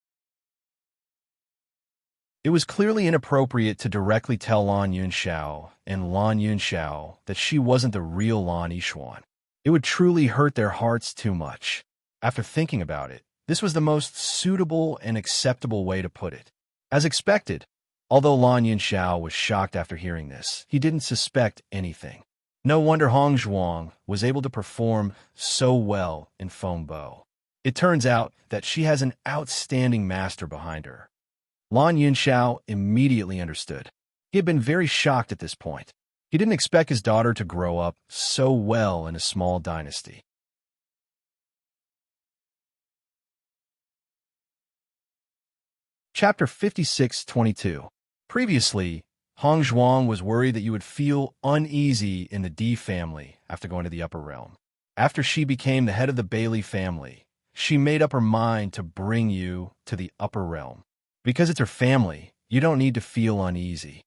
Speaker 1: It was clearly inappropriate to directly tell Lan Yunxiao and Lan Yunxiao that she wasn't the real Lan Yishuan. It would truly hurt their hearts too much. After thinking about it, this was the most suitable and acceptable way to put it. As expected, although Lan Yunxiao was shocked after hearing this, he didn't suspect anything. No wonder Hong Zhuang was able to perform so well in Fengbo. It turns out that she has an outstanding master behind her. Lan Yunxiao immediately understood. He had been very shocked at this point. He didn't expect his daughter to grow up so well in a small dynasty. Chapter 56:22. Previously, Hong Zhuang was worried that you would feel uneasy in the Di family after going to the upper realm. After she became the head of the Bailey family, she made up her mind to bring you to the upper realm. Because it's her family, you don't need to feel uneasy.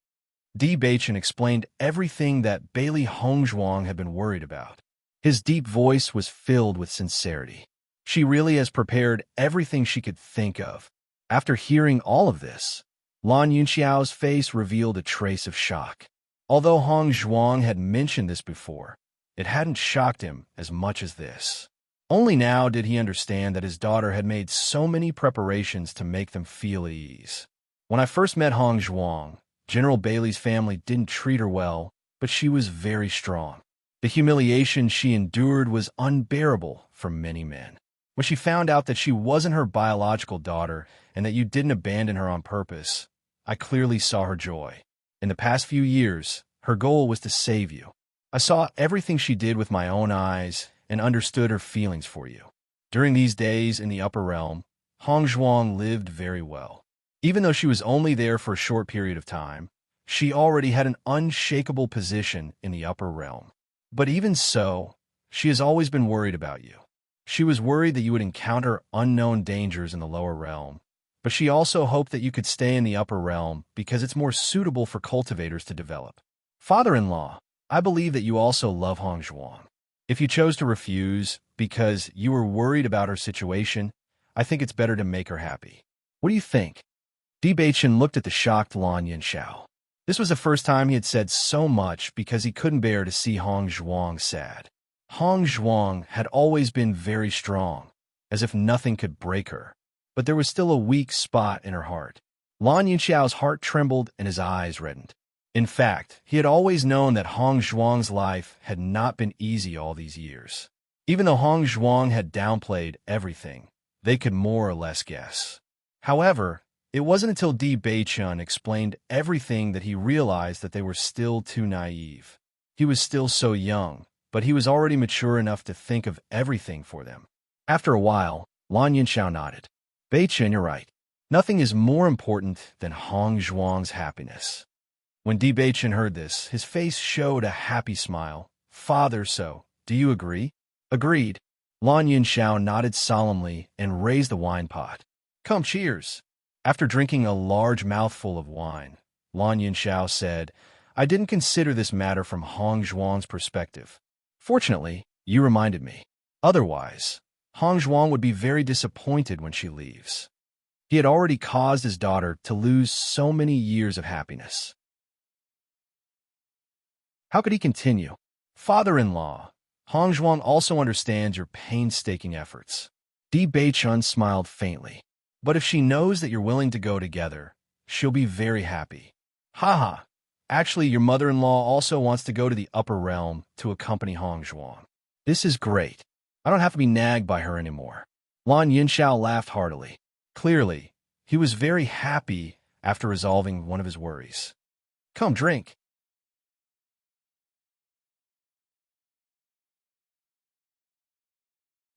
Speaker 1: Di Beichen explained everything that Bailey Hong Zhuang had been worried about. His deep voice was filled with sincerity. She really has prepared everything she could think of. After hearing all of this, Lan Yunxiao's face revealed a trace of shock. Although Hong Zhuang had mentioned this before, it hadn't shocked him as much as this. Only now did he understand that his daughter had made so many preparations to make them feel at ease. When I first met Hong Zhuang, General Bailey's family didn't treat her well, but she was very strong. The humiliation she endured was unbearable for many men. When she found out that she wasn't her biological daughter and that you didn't abandon her on purpose, I clearly saw her joy. In the past few years, her goal was to save you. I saw everything she did with my own eyes and understood her feelings for you. During these days in the upper realm, Hong Zhuang lived very well. Even though she was only there for a short period of time, she already had an unshakable position in the upper realm. But even so, she has always been worried about you. She was worried that you would encounter unknown dangers in the lower realm, but she also hoped that you could stay in the upper realm because it's more suitable for cultivators to develop. Father-in-law, I believe that you also love Hong Zhuang. If you chose to refuse because you were worried about her situation, I think it's better to make her happy. What do you think? Di Beichen looked at the shocked Lan Yunxiao. This was the first time he had said so much because he couldn't bear to see Hong Zhuang sad. Hong Zhuang had always been very strong, as if nothing could break her, but there was still a weak spot in her heart. Lan Yunxiao's heart trembled and his eyes reddened. In fact, he had always known that Hong Zhuang's life had not been easy all these years. Even though Hong Zhuang had downplayed everything, they could more or less guess. However, it wasn't until Di Beichen explained everything that he realized that they were still too naive. He was still so young, but he was already mature enough to think of everything for them. After a while, Lan Yunxiao nodded. Beichen, you're right. Nothing is more important than Hong Zhuang's happiness. When Di Beichen heard this, his face showed a happy smile. Father, so, do you agree? Agreed. Lan Yunxiao nodded solemnly and raised the wine pot. Come, cheers. After drinking a large mouthful of wine, Lan Yunxiao said, I didn't consider this matter from Hong Zhuang's perspective. Fortunately, you reminded me. Otherwise, Hong Zhuang would be very disappointed when she leaves. He had already caused his daughter to lose so many years of happiness. How could he continue? Father-in-law, Hong Zhuang also understands your painstaking efforts. Di Beichen smiled faintly. But if she knows that you're willing to go together, she'll be very happy. Haha. Actually, your mother-in-law also wants to go to the upper realm to accompany Hong Zhuang. This is great. I don't have to be nagged by her anymore. Lan Yunxiao laughed heartily. Clearly, he was very happy after resolving one of his worries. Come, drink.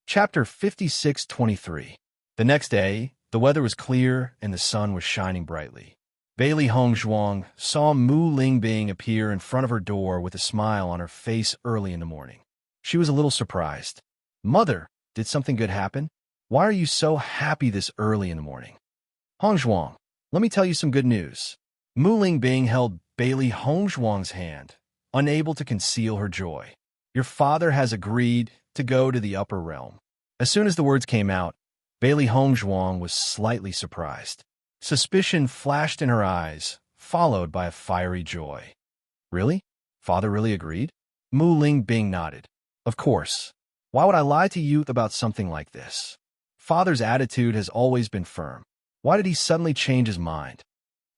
Speaker 1: Chapter 56:23. The next day, The weather was clear and the sun was shining brightly. Bailey Hongzhuang saw Mu Lingbing appear in front of her door with a smile on her face early in the morning. She was a little surprised. "Mother, did something good happen? Why are you so happy this early in the morning?" "Hongzhuang, let me tell you some good news." Mu Lingbing held Bailey Hongzhuang's hand, unable to conceal her joy. "Your father has agreed to go to the upper realm." As soon as the words came out, Bailey Hongzhuang was slightly surprised. Suspicion flashed in her eyes, followed by a fiery joy. "Really? Father really agreed?" Mu Lingbing nodded. "Of course. Why would I lie to you about something like this? Father's attitude has always been firm. Why did he suddenly change his mind?"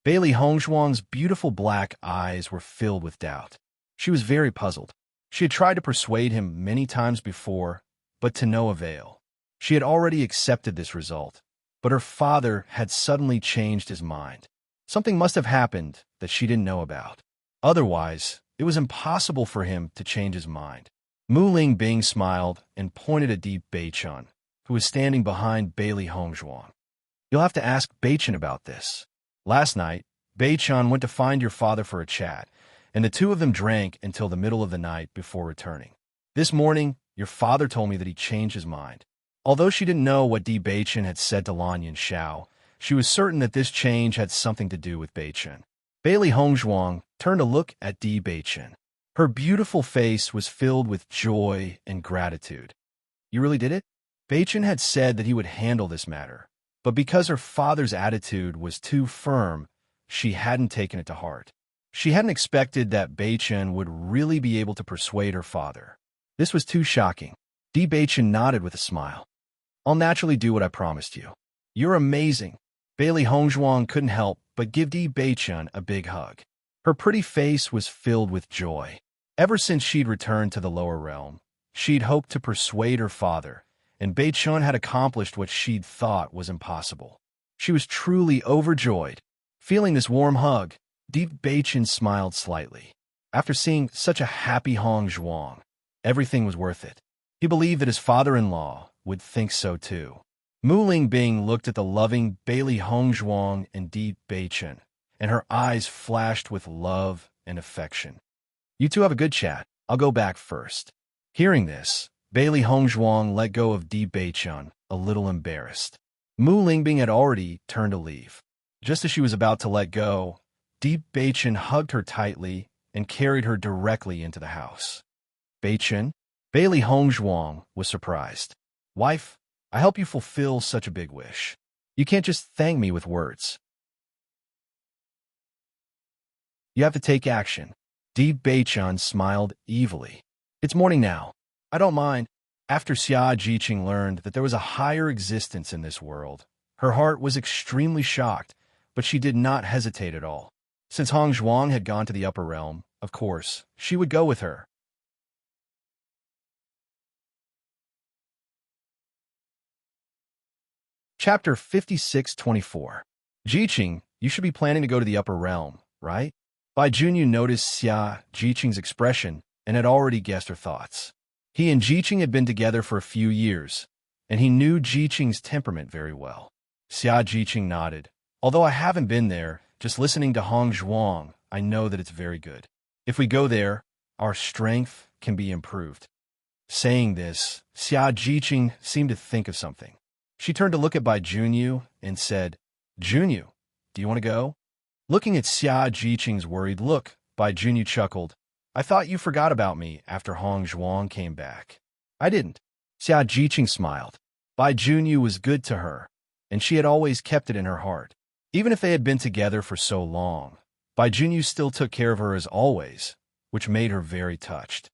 Speaker 1: Bailey Hongzhuang's beautiful black eyes were filled with doubt. She was very puzzled. She had tried to persuade him many times before, but to no avail. She had already accepted this result, but her father had suddenly changed his mind. Something must have happened that she didn't know about. Otherwise, it was impossible for him to change his mind. Mu Lingbing smiled and pointed at Di Beichun, who was standing behind Bailey Hongzhuang. "You'll have to ask Beichun about this. Last night, Beichun went to find your father for a chat, and the two of them drank until the middle of the night before returning. This morning, your father told me that he changed his mind." Although she didn't know what Di Beichun had said to Lan Yanxiao, she was certain that this change had something to do with Beichun. Bailey Hongzhuang turned to look at Di Beichun. Her beautiful face was filled with joy and gratitude. "You really did it?" Beichun had said that he would handle this matter, but because her father's attitude was too firm, she hadn't taken it to heart. She hadn't expected that Beichun would really be able to persuade her father. This was too shocking. Di Beichun nodded with a smile. "I'll naturally do what I promised you." "You're amazing." Bailey Hongzhuang couldn't help but give Di Beichun a big hug. Her pretty face was filled with joy. Ever since she'd returned to the lower realm, she'd hoped to persuade her father, and Beichun had accomplished what she'd thought was impossible. She was truly overjoyed. Feeling this warm hug, Di Beichun smiled slightly. After seeing such a happy Hongzhuang, everything was worth it. He believed that his father-in-law would think so too. Mu Lingbing looked at the loving Bailey Hongzhuang and Di Beichun, and her eyes flashed with love and affection. "You two have a good chat. I'll go back first." Hearing this, Bailey Hongzhuang let go of Di Beichun, a little embarrassed. Mu Lingbing had already turned to leave. Just as she was about to let go, Di Beichun hugged her tightly and carried her directly into the house. "Beichun?" Bailey Hongzhuang was surprised. "Wife, I help you fulfill such a big wish. You can't just thank me with words. You have to take action." Di Beichun smiled evilly. "It's morning now. I don't mind." After Xia Jiqing learned that there was a higher existence in this world, her heart was extremely shocked, but she did not hesitate at all. Since Hongzhuang had gone to the upper realm, of course, she would go with her. Chapter 56-24. "Jiqing, you should be planning to go to the upper realm, right?" Bai Junyu noticed Xia Jiqing's expression and had already guessed her thoughts. He and Jiqing had been together for a few years, and he knew Jiqing's temperament very well. Xia Jiqing nodded. "Although I haven't been there, just listening to Hongzhuang, I know that it's very good. If we go there, our strength can be improved." Saying this, Xia Jiqing seemed to think of something. She turned to look at Bai Junyu and said, "Junyu, do you want to go?" Looking at Xia Jiqing's worried look, Bai Junyu chuckled. "I thought you forgot about me after Hongzhuang came back." "I didn't." Xia Jiqing smiled. Bai Junyu was good to her, and she had always kept it in her heart. Even if they had been together for so long, Bai Junyu still took care of her as always, which made her very touched.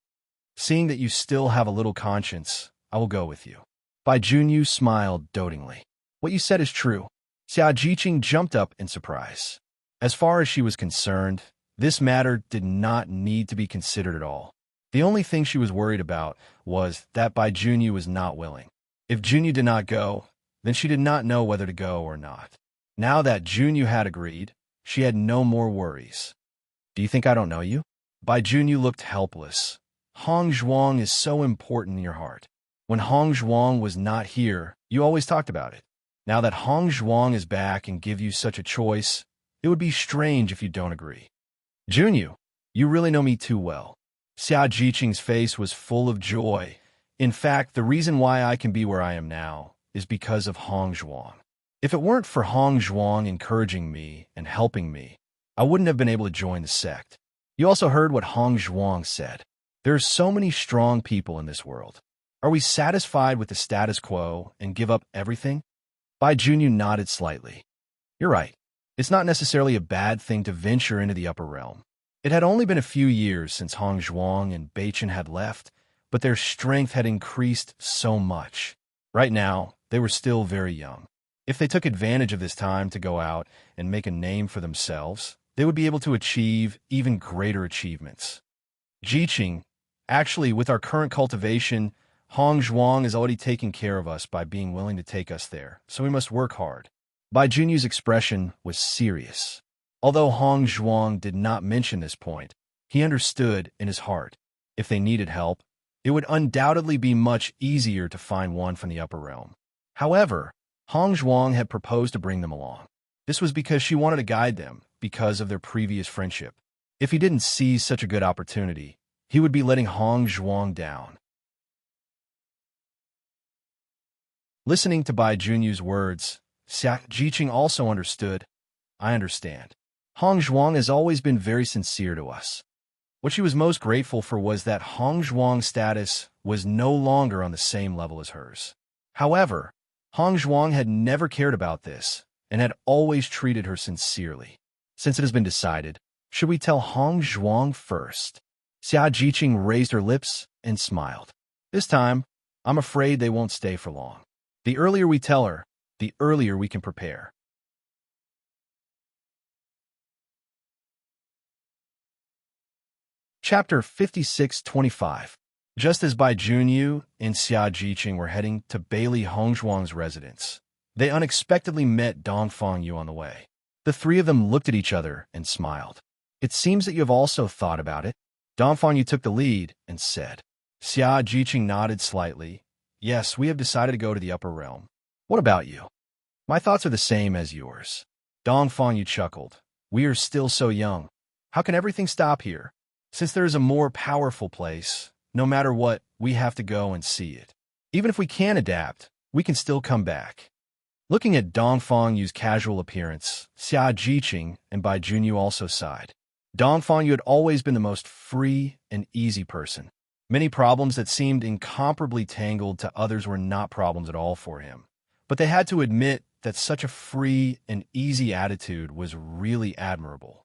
Speaker 1: "Seeing that you still have a little conscience, I will go with you." Bai Junyu smiled dotingly. "What you said is true." Xia Jiqing jumped up in surprise. As far as she was concerned, this matter did not need to be considered at all. The only thing she was worried about was that Bai Junyu was not willing. If Junyu did not go, then she did not know whether to go or not. Now that Junyu had agreed, she had no more worries. "Do you think I don't know you?" Bai Junyu looked helpless. "Hongzhuang is so important in your heart. When Hongzhuang was not here, you always talked about it. Now that Hong Zhuang is back and give you such a choice, it would be strange if you don't agree. Junyu, you really know me too well. Xia Jiqing's face was full of joy. In fact, the reason why I can be where I am now is because of Hong Zhuang. If it weren't for Hong Zhuang encouraging me and helping me, I wouldn't have been able to join the sect. You also heard what Hong Zhuang said. There are so many strong people in this world. Are we satisfied with the status quo and give up everything? Bai Junyu nodded slightly. You're right. It's not necessarily a bad thing to venture into the upper realm. It had only been a few years since Hong Zhuang and Bewitching had left, but their strength had increased so much. Right now, they were still very young. If they took advantage of this time to go out and make a name for themselves, they would be able to achieve even greater achievements. Jiqing, actually, with our current cultivation, Hong Zhuang is already taking care of us by being willing to take us there, so we must work hard. Bai Junyu's expression was serious. Although Hong Zhuang did not mention this point, he understood in his heart. If they needed help, it would undoubtedly be much easier to find one from the upper realm. However, Hong Zhuang had proposed to bring them along. This was because she wanted to guide them because of their previous friendship. If he didn't seize such a good opportunity, he would be letting Hong Zhuang down. Listening to Bai Junyu's words, Xia Jiqing also understood. I understand. Hong Zhuang has always been very sincere to us. What she was most grateful for was that Hong Zhuang's status was no longer on the same level as hers. However, Hong Zhuang had never cared about this and had always treated her sincerely. Since it has been decided, should we tell Hong Zhuang first? Xia Jiqing raised her lips and smiled. This time, I'm afraid they won't stay for long. The earlier we tell her, the earlier we can prepare. Chapter 56-25. Just as Bai Junyu and Xia Jiqing were heading to Bailey Hongzhuang's residence, they unexpectedly met Dongfang Yu on the way. The three of them looked at each other and smiled. It seems that you have also thought about it. Dongfang Yu took the lead and said. Xia Jiqing nodded slightly. Yes, we have decided to go to the upper realm. What about you? My thoughts are the same as yours. Dongfang Yu chuckled. We are still so young. How can everything stop here? Since there is a more powerful place, no matter what, we have to go and see it. Even if we can adapt, we can still come back. Looking at Dongfang Yu's casual appearance, Xia Jiqing and Bai Junyu also sighed. Dongfang Yu had always been the most free and easy person. Many problems that seemed incomparably tangled to others were not problems at all for him. But they had to admit that such a free and easy attitude was really admirable.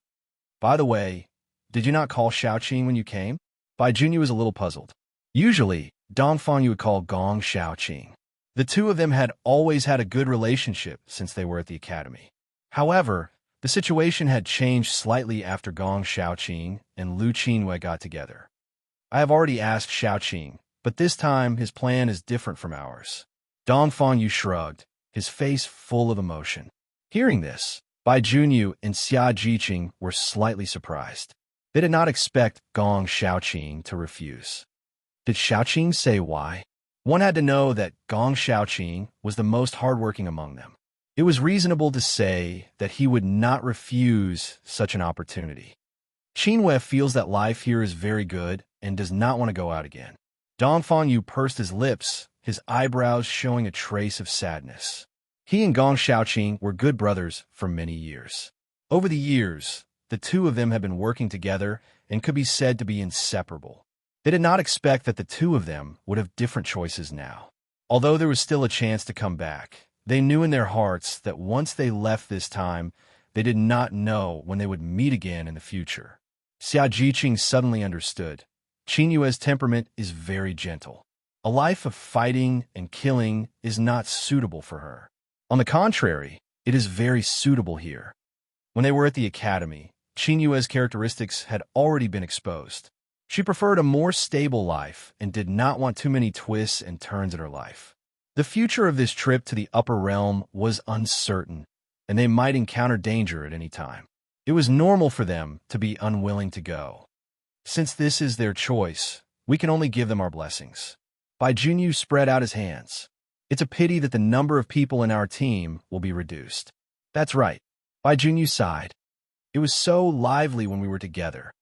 Speaker 1: By the way, did you not call Xiaoqing when you came? Bai Junyu was a little puzzled. Usually, Dongfang Yu would call Gong Xiaoqing. The two of them had always had a good relationship since they were at the academy. However, the situation had changed slightly after Gong Xiaoqing and Lu Qinwei got together. I have already asked Xiaoqing, but this time his plan is different from ours. Dongfang Yu shrugged, his face full of emotion. Hearing this, Bai Junyu and Xia Jiqing were slightly surprised. They did not expect Gong Xiaoqing to refuse. Did Xiaoqing say why? One had to know that Gong Xiaoqing was the most hardworking among them. It was reasonable to say that he would not refuse such an opportunity. Qinwei feels that life here is very good and does not want to go out again. Dongfang Yu pursed his lips, his eyebrows showing a trace of sadness. He and Gong Xiaoqing were good brothers for many years. Over the years, the two of them had been working together and could be said to be inseparable. They did not expect that the two of them would have different choices now. Although there was still a chance to come back, they knew in their hearts that once they left this time, they did not know when they would meet again in the future. Xia Jiqing suddenly understood. Qinyue's temperament is very gentle. A life of fighting and killing is not suitable for her. On the contrary, it is very suitable here. When they were at the academy, Qinyue's characteristics had already been exposed. She preferred a more stable life and did not want too many twists and turns in her life. The future of this trip to the upper realm was uncertain, and they might encounter danger at any time. It was normal for them to be unwilling to go. Since this is their choice, we can only give them our blessings. Bai Junyu spread out his hands. It's a pity that the number of people in our team will be reduced. That's right. Bai Junyu sighed. It was so lively when we were together.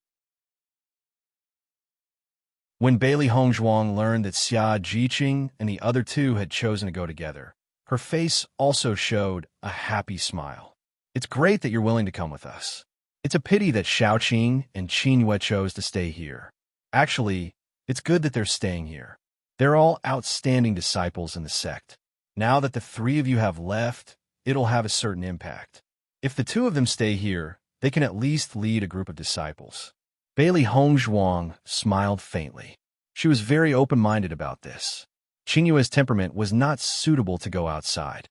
Speaker 1: When Bailey Hongzhuang learned that Xia Jiqing and the other two had chosen to go together, her face also showed a happy smile. It's great that you're willing to come with us. It's a pity that Shaoqing and Qingyue chose to stay here. Actually, it's good that they're staying here. They're all outstanding disciples in the sect. Now that the three of you have left, it'll have a certain impact. If the two of them stay here, they can at least lead a group of disciples. Bailey Hongzhuang smiled faintly. She was very open-minded about this. Qingyue's temperament was not suitable to go outside.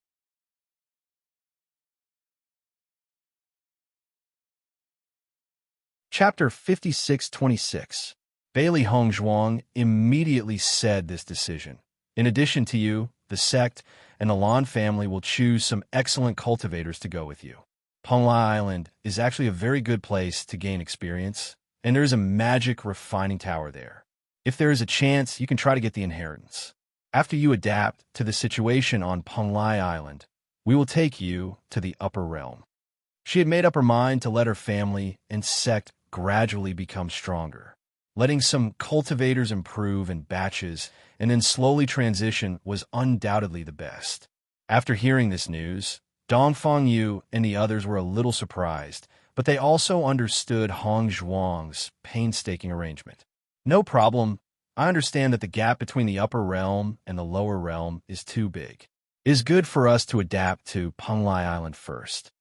Speaker 1: Chapter 56-26. Bailey Hongzhuang immediately said this decision. In addition to you, the sect and the Lan family will choose some excellent cultivators to go with you. Penglai Island is actually a very good place to gain experience, and there is a magic refining tower there. If there is a chance, you can try to get the inheritance. After you adapt to the situation on Penglai Island, we will take you to the upper realm. She had made up her mind to let her family and sect gradually become stronger. Letting some cultivators improve in batches and then slowly transition was undoubtedly the best. After hearing this news, Dongfang Yu and the others were a little surprised, but they also understood Hongzhuang's painstaking arrangement. No problem. I understand that the gap between the upper realm and the lower realm is too big. It is good for us to adapt to Penglai Island first.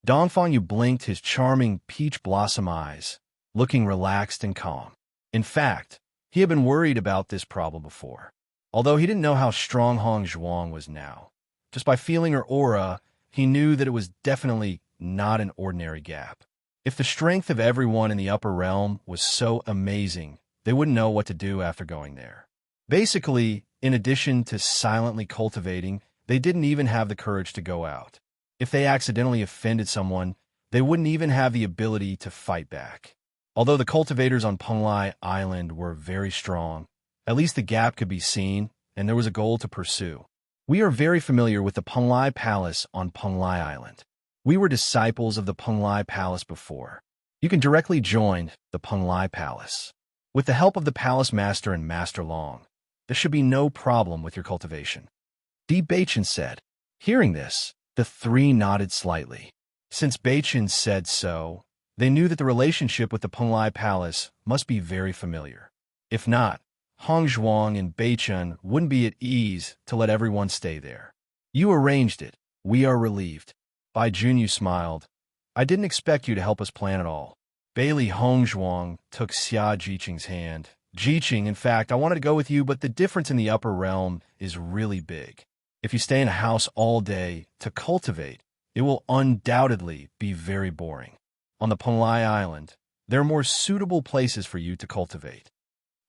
Speaker 1: Dongfang Yu blinked his charming peach blossom eyes, looking relaxed and calm. In fact, he had been worried about this problem before, although he didn't know how strong Hongzhuang was now. Just by feeling her aura, he knew that it was definitely not an ordinary gap. If the strength of everyone in the upper realm was so amazing, they wouldn't know what to do after going there. Basically, in addition to silently cultivating, they didn't even have the courage to go out. If they accidentally offended someone, they wouldn't even have the ability to fight back. Although the cultivators on Penglai Island were very strong, at least the gap could be seen, and there was a goal to pursue. We are very familiar with the Penglai Palace on Penglai Island. We were disciples of the Penglai Palace before. You can directly join the Penglai Palace. With the help of the Palace Master and Master Long, there should be no problem with your cultivation. Beichen said. Hearing this, the three nodded slightly. Since Beichen said so, they knew that the relationship with the Penglai Palace must be very familiar. If not, Hongzhuang and Beichen wouldn't be at ease to let everyone stay there. You arranged it. We are relieved. Bai Junyu smiled. I didn't expect you to help us plan it all. Bailey Hongzhuang took Xia Jiqing's hand. Jiqing, in fact, I wanted to go with you, but the difference in the upper realm is really big. If you stay in a house all day to cultivate, it will undoubtedly be very boring. On the Penglai Island, there are more suitable places for you to cultivate.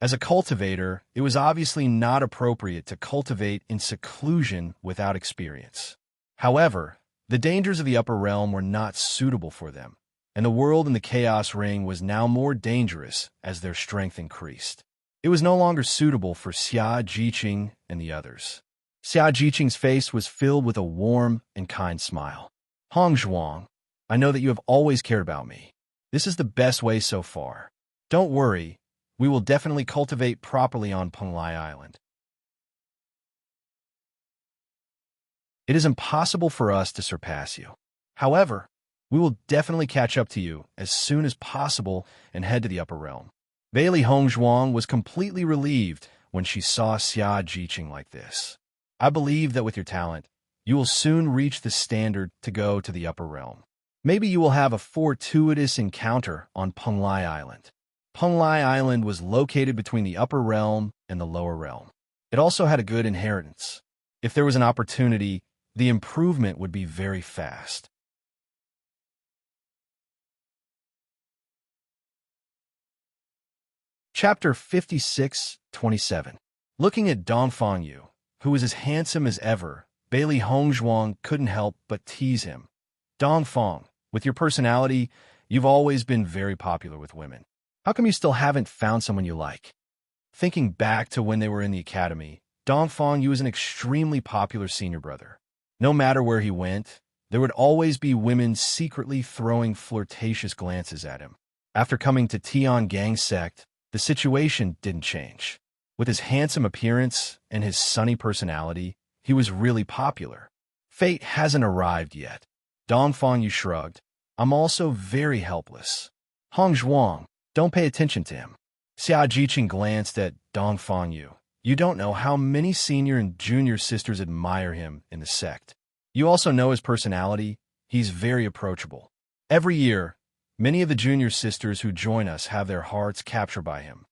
Speaker 1: As a cultivator, it was obviously not appropriate to cultivate in seclusion without experience. However, the dangers of the upper realm were not suitable for them, and the world in the Chaos Ring was now more dangerous as their strength increased. It was no longer suitable for Xia Jiqing and the others. Xia Jiqing's face was filled with a warm and kind smile. Hongzhuang, I know that you have always cared about me. This is the best way so far. Don't worry, we will definitely cultivate properly on Penglai Island. It is impossible for us to surpass you. However, we will definitely catch up to you as soon as possible and head to the upper realm. Bailey Hongzhuang was completely relieved when she saw Xia Jiqing like this. I believe that with your talent, you will soon reach the standard to go to the upper realm. Maybe you will have a fortuitous encounter on Penglai Island. Penglai Island was located between the upper realm and the lower realm. It also had a good inheritance. If there was an opportunity, the improvement would be very fast. Chapter 56-27. Looking at Dongfang Yu, who was as handsome as ever, Bailey Hongzhuang couldn't help but tease him. Dongfang, with your personality, you've always been very popular with women. How come you still haven't found someone you like? Thinking back to when they were in the academy, Dongfang Yu was an extremely popular senior brother. No matter where he went, there would always be women secretly throwing flirtatious glances at him. After coming to Tian sect, the situation didn't change. With his handsome appearance and his sunny personality, he was really popular. Fate hasn't arrived yet. Dongfang Yu shrugged. I'm also very helpless. Hong Zhuang, don't pay attention to him. Xia Jiqing glanced at Dongfang Yu. You don't know how many senior and junior sisters admire him in the sect. You also know his personality. He's very approachable. Every year, many of the junior sisters who join us have their hearts captured by him.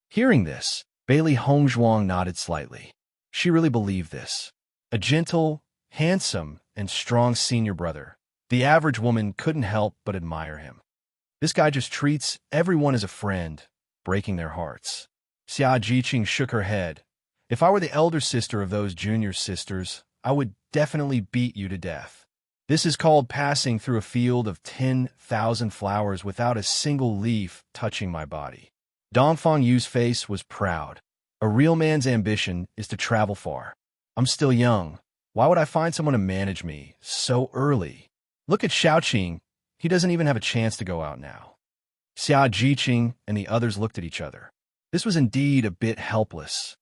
Speaker 1: Hearing this, Bailey Hongzhuang nodded slightly. She really believed this. A gentle, handsome, and strong senior brother. The average woman couldn't help but admire him. This guy just treats everyone as a friend, breaking their hearts. Xia Jiqing shook her head. If I were the elder sister of those junior sisters, I would definitely beat you to death. This is called passing through a field of 10,000 flowers without a single leaf touching my body. Dongfang Yu's face was proud. A real man's ambition is to travel far. I'm still young. Why would I find someone to manage me so early? Look at Xiaoqing. He doesn't even have a chance to go out now. Xia Jiqing and the others looked at each other. This was indeed a bit helpless.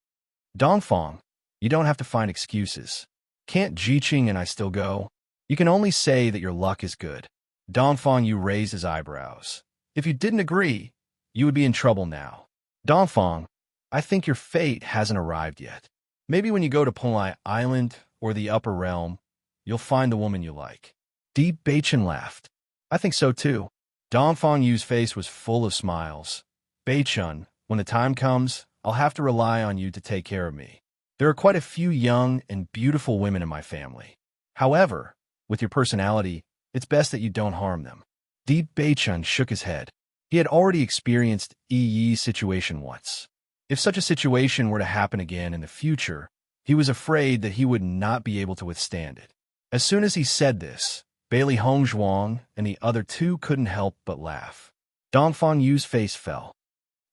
Speaker 1: Dongfang, you don't have to find excuses. Can't Jiqing and I still go? You can only say that your luck is good. Dongfang Yu raised his eyebrows. If you didn't agree, you would be in trouble now. Dongfang, I think your fate hasn't arrived yet. Maybe when you go to Penlai Island or the Upper Realm, you'll find the woman you like. Deep Beichen laughed. I think so too. Dongfang Yu's face was full of smiles. Beichun, when the time comes, I'll have to rely on you to take care of me. There are quite a few young and beautiful women in my family. However, with your personality, it's best that you don't harm them. Deep Beichun shook his head. He had already experienced Yi's situation once. If such a situation were to happen again in the future, he was afraid that he would not be able to withstand it. As soon as he said this, Bailey Hongzhuang and the other two couldn't help but laugh. Dongfang Yu's face fell.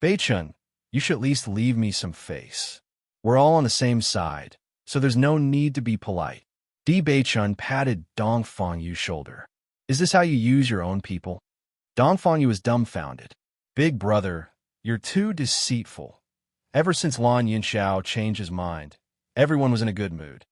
Speaker 1: Beichun, you should at least leave me some face. We're all on the same side, so there's no need to be polite. Di Beichun patted Dongfang Yu's shoulder. Is this how you use your own people? Dongfang Yu was dumbfounded. Big brother, you're too deceitful. Ever since Lan Yinxiao changed his mind, everyone was in a good mood.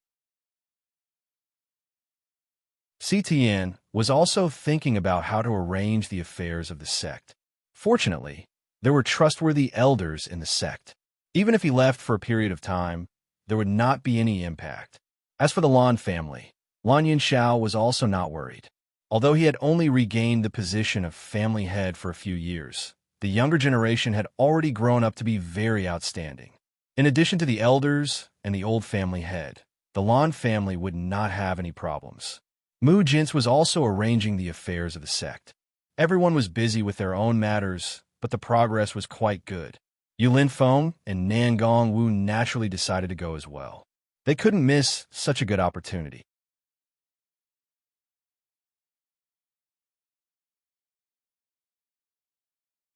Speaker 1: CTN was also thinking about how to arrange the affairs of the sect. Fortunately, there were trustworthy elders in the sect. Even if he left for a period of time, there would not be any impact. As for the Lan family, Lan Yinxiao was also not worried. Although he had only regained the position of family head for a few years, the younger generation had already grown up to be very outstanding. In addition to the elders and the old family head, the Lan family would not have any problems. Mu Jintz was also arranging the affairs of the sect. Everyone was busy with their own matters, but the progress was quite good. Yulin Feng and Nangong Wu naturally decided to go as well. They couldn't miss such a good opportunity.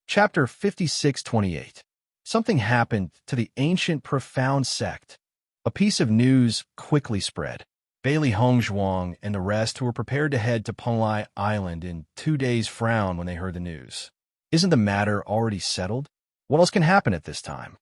Speaker 1: Chapter 56-28. Something happened to the ancient profound sect. A piece of news quickly spread. Bailey Hongzhuang and the rest who were prepared to head to Penlai Island in 2 days frowned when they heard the news. Isn't the matter already settled? What else can happen at this time?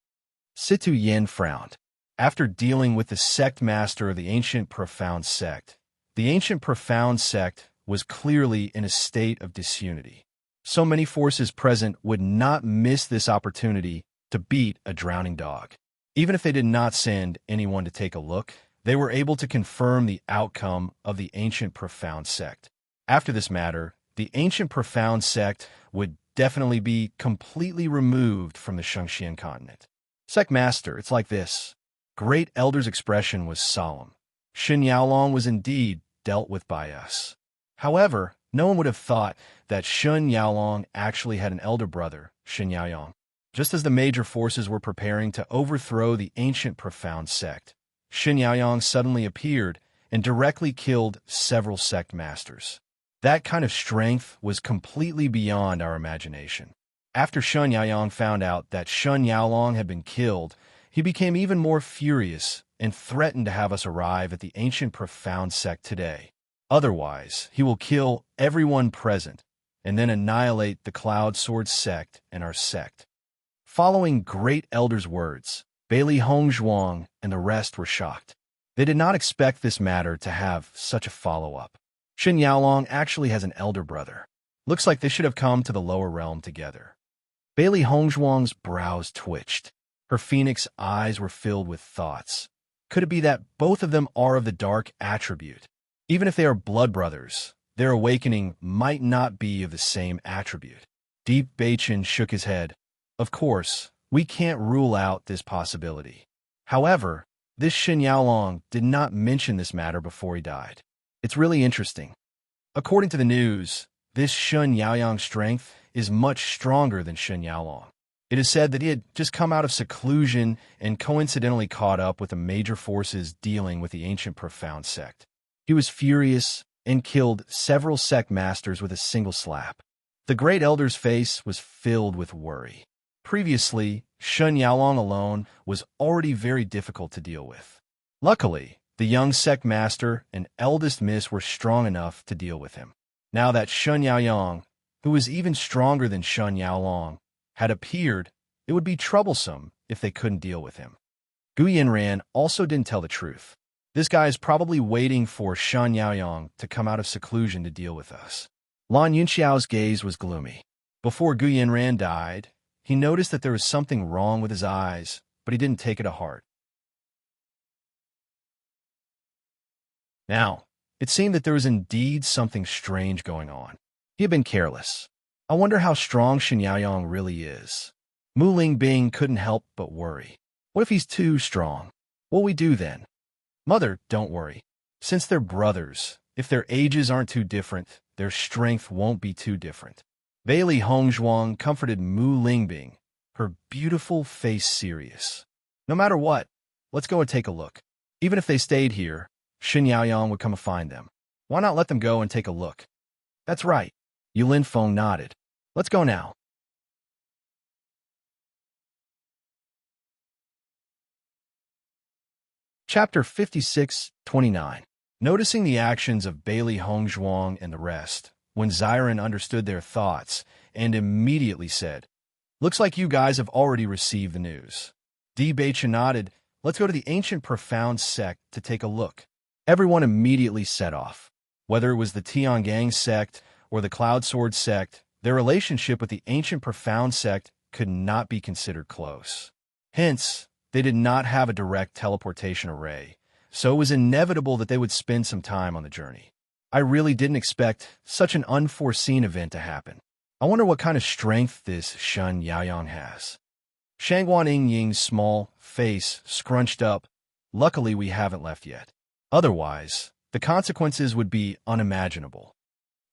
Speaker 1: Situ Yin frowned. After dealing with the sect master of the ancient profound sect, the ancient profound sect was clearly in a state of disunity. So many forces present would not miss this opportunity to beat a drowning dog. Even if they did not send anyone to take a look, they were able to confirm the outcome of the ancient profound sect. After this matter, the ancient profound sect would definitely be completely removed from the Shengxian continent. Sect master, it's like this. Great Elder's expression was solemn. Xin Yaolong was indeed dealt with by us. However, no one would have thought that Xin Yaolong actually had an elder brother, Xin Yaoyong. Just as the major forces were preparing to overthrow the ancient profound sect, Xin Yaoyong suddenly appeared and directly killed several sect masters. That kind of strength was completely beyond our imagination. After Xin Yaoyong found out that Xin Yaolong had been killed, he became even more furious and threatened to have us arrive at the ancient profound sect today. Otherwise, he will kill everyone present and then annihilate the Cloud Sword sect and our sect. Following Great Elder's words, Bailey Hongzhuang and the rest were shocked. They did not expect this matter to have such a follow-up. Shen Yaolong actually has an elder brother. Looks like they should have come to the lower realm together. Bailey Hongzhuang's brows twitched. Her phoenix eyes were filled with thoughts. Could it be that both of them are of the dark attribute? Even if they are blood brothers, their awakening might not be of the same attribute. Deep Beichin shook his head. Of course, we can't rule out this possibility. However, this Shen Yaolong did not mention this matter before he died. It's really interesting. According to the news, this Shen Yaoyang's strength is much stronger than Shen Yaolong. It is said that he had just come out of seclusion and coincidentally caught up with the major forces dealing with the ancient profound sect. He was furious and killed several sect masters with a single slap. The Great Elder's face was filled with worry. Previously, Shen Yaolong alone was already very difficult to deal with. Luckily, the young sect master and eldest miss were strong enough to deal with him. Now that Shen Yaoyang, who was even stronger than Shen Yaolong, had appeared, it would be troublesome if they couldn't deal with him. Gu Yinran also didn't tell the truth. This guy is probably waiting for Shen Yaoyang to come out of seclusion to deal with us. Lan Yunxiao's gaze was gloomy. Before Gu Yinran died, he noticed that there was something wrong with his eyes, but he didn't take it to heart. Now, it seemed that there was indeed something strange going on. He had been careless. I wonder how strong Shen Yaoyang really is. Mu Lingbing couldn't help but worry. What if he's too strong? What'll we do then? Mother, don't worry. Since they're brothers, if their ages aren't too different, their strength won't be too different. Bailey Hongzhuang comforted Mu Lingbing, her beautiful face serious. No matter what, let's go and take a look. Even if they stayed here, Shen Yaoyang would come and find them. Why not let them go and take a look? That's right. Yulin Feng nodded. Let's go now. Chapter 56-29. Noticing the actions of Bailey Hongzhuang and the rest, when Xiren understood their thoughts and immediately said, "Looks like you guys have already received the news." Di Beichin nodded. "Let's go to the ancient profound sect to take a look." Everyone immediately set off. Whether it was the Tiangang sect or the Cloud Sword sect, their relationship with the ancient profound sect could not be considered close. Hence, they did not have a direct teleportation array, so it was inevitable that they would spend some time on the journey. I really didn't expect such an unforeseen event to happen. I wonder what kind of strength this Shen Yaoyang has. Shangguan Yingying's small face scrunched up. Luckily, we haven't left yet. Otherwise, the consequences would be unimaginable.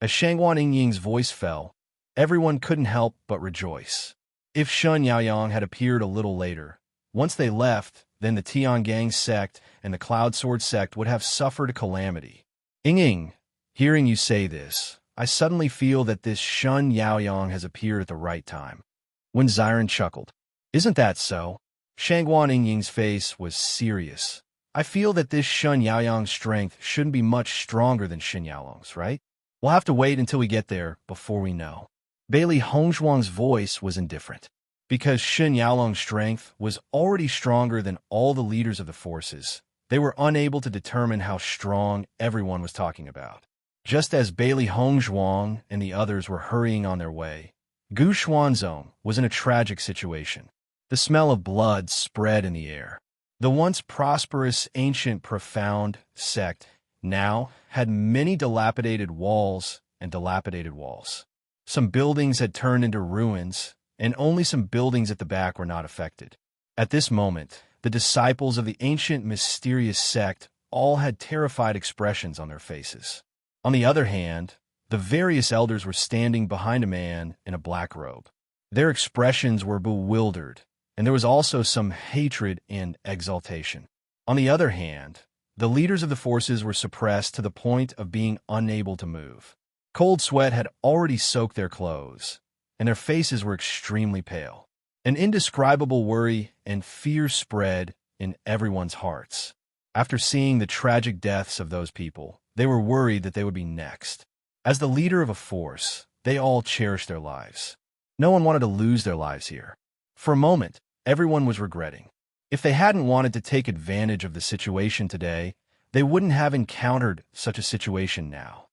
Speaker 1: As Shangguan Yingying's voice fell, everyone couldn't help but rejoice. If Shen Yaoyang had appeared a little later, once they left, then the Tiangang sect and the Cloud Sword sect would have suffered a calamity. Yingying, hearing you say this, I suddenly feel that this Shen Yaoyang has appeared at the right time. When Xiren chuckled. Isn't that so? Shangguan Yingying's face was serious. I feel that this Shen Yaoyang's strength shouldn't be much stronger than Shen Yaolong's, right? We'll have to wait until we get there before we know. Bailey Hongzhuang's voice was indifferent. Because Shen Yaolong's strength was already stronger than all the leaders of the forces, they were unable to determine how strong everyone was talking about. Just as Bailey Hongzhuang and the others were hurrying on their way, Gu Xuanzong was in a tragic situation. The smell of blood spread in the air. The once prosperous, ancient, profound sect now had many dilapidated walls and dilapidated walls. Some buildings had turned into ruins, and only some buildings at the back were not affected. At this moment, the disciples of the ancient, mysterious sect all had terrified expressions on their faces. On the other hand, the various elders were standing behind a man in a black robe. Their expressions were bewildered, and there was also some hatred and exultation. On the other hand, the leaders of the forces were suppressed to the point of being unable to move. Cold sweat had already soaked their clothes, and their faces were extremely pale. An indescribable worry and fear spread in everyone's hearts. After seeing the tragic deaths of those people, they were worried that they would be next. As the leader of a force, they all cherished their lives. No one wanted to lose their lives here. For a moment, everyone was regretting. If they hadn't wanted to take advantage of the situation today, they wouldn't have encountered such a situation now.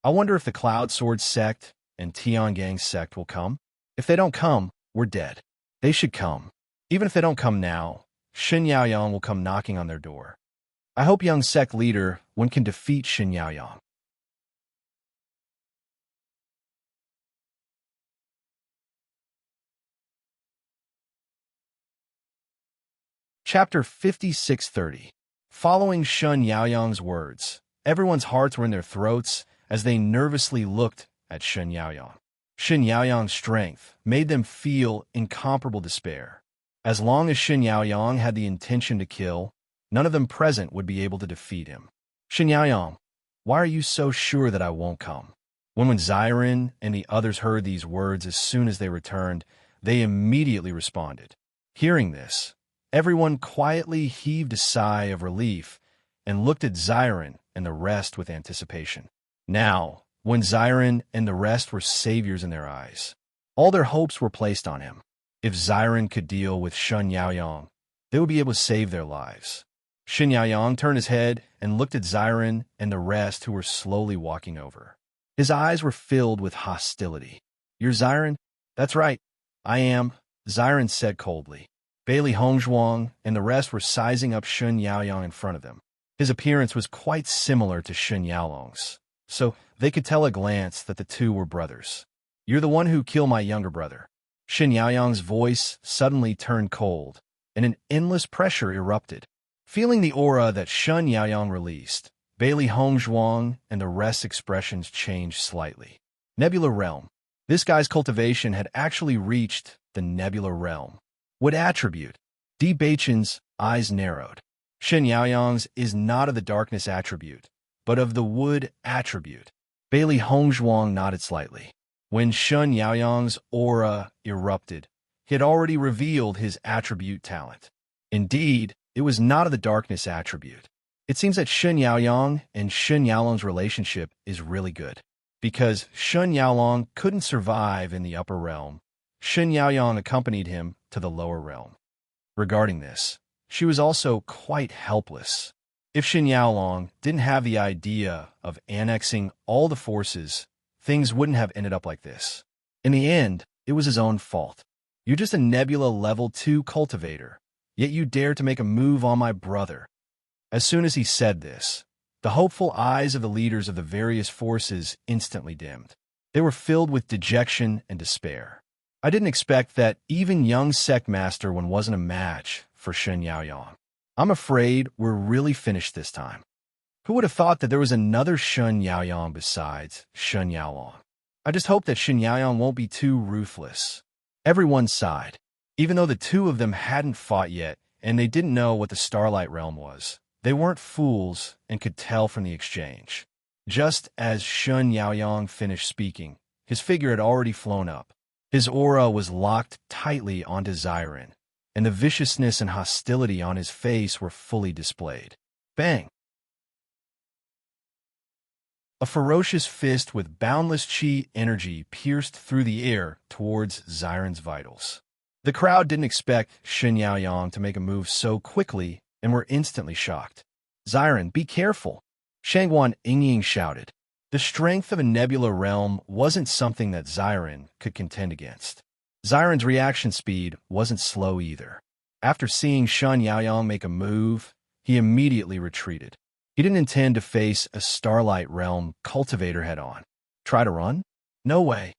Speaker 1: I wonder if the Cloud Sword sect and Tiangang's sect will come? If they don't come, we're dead. They should come. Even if they don't come now, Shen Yaoyang will come knocking on their door. I hope young sect leader one can defeat Shen Yaoyang. Chapter 5630. Following Shen Yaoyang's words, everyone's hearts were in their throats as they nervously looked at Shen Yaoyang. Shen Yaoyang's strength made them feel incomparable despair. As long as Shen Yaoyang had the intention to kill, none of them present would be able to defeat him. Shen Yaoyang, why are you so sure that I won't come? When Xiren and the others heard these words as soon as they returned, they immediately responded. Hearing this, everyone quietly heaved a sigh of relief and looked at Xiren and the rest with anticipation. Now, when Xiren and the rest were saviors in their eyes, all their hopes were placed on him. If Xiren could deal with Shen Yaoyang, they would be able to save their lives. Shen Yaoyang turned his head and looked at Xiren and the rest who were slowly walking over. His eyes were filled with hostility. You're Xiren? That's right. I am, Xiren said coldly. Bailey Hongzhuang and the rest were sizing up Shen Yaoyang in front of them. His appearance was quite similar to Shen Yaolong's, so they could tell at a glance that the two were brothers. You're the one who killed my younger brother. Shen Yaoyang's voice suddenly turned cold, and an endless pressure erupted. Feeling the aura that Shen Yaoyang released, Bailey Hongzhuang and the rest's expressions changed slightly. Nebula Realm. This guy's cultivation had actually reached the Nebula Realm. What attribute? Bewitching's eyes narrowed. Shen Yaoyang's is not of the darkness attribute, but of the wood attribute. Bailey Hongzhuang nodded slightly. When Shen Yaoyang's aura erupted, he had already revealed his attribute talent. Indeed, it was not of the darkness attribute. It seems that Shen Yaoyang and Shen Yaolong's relationship is really good. Because Shen Yaolong couldn't survive in the upper realm, Shen Yaoyang accompanied him to the lower realm. Regarding this, she was also quite helpless. If Shen Yaolong didn't have the idea of annexing all the forces, things wouldn't have ended up like this. In the end, it was his own fault. You're just a Nebula Level 2 cultivator, yet you dare to make a move on my brother. As soon as he said this, the hopeful eyes of the leaders of the various forces instantly dimmed. They were filled with dejection and despair. I didn't expect that even young sect master one wasn't a match for Shen Yaoyang. I'm afraid we're really finished this time. Who would have thought that there was another Shen Yaoyang besides Shen Yaolong? I just hope that Shen Yaoyang won't be too ruthless. Everyone sighed. Even though the two of them hadn't fought yet, and they didn't know what the Starlight Realm was, they weren't fools and could tell from the exchange. Just as Shen Yaoyang finished speaking, his figure had already flown up. His aura was locked tightly onto Xiren, and the viciousness and hostility on his face were fully displayed. Bang! A ferocious fist with boundless chi energy pierced through the air towards Xiren's vitals. The crowd didn't expect Shen Yaoyang to make a move so quickly and were instantly shocked. Xiren, be careful! Shangguan Yingying shouted. The strength of a Nebula Realm wasn't something that Xiren could contend against. Xiren's reaction speed wasn't slow either. After seeing Shen Yaoyang make a move, he immediately retreated. He didn't intend to face a Starlight Realm cultivator head-on. Try to run? No way.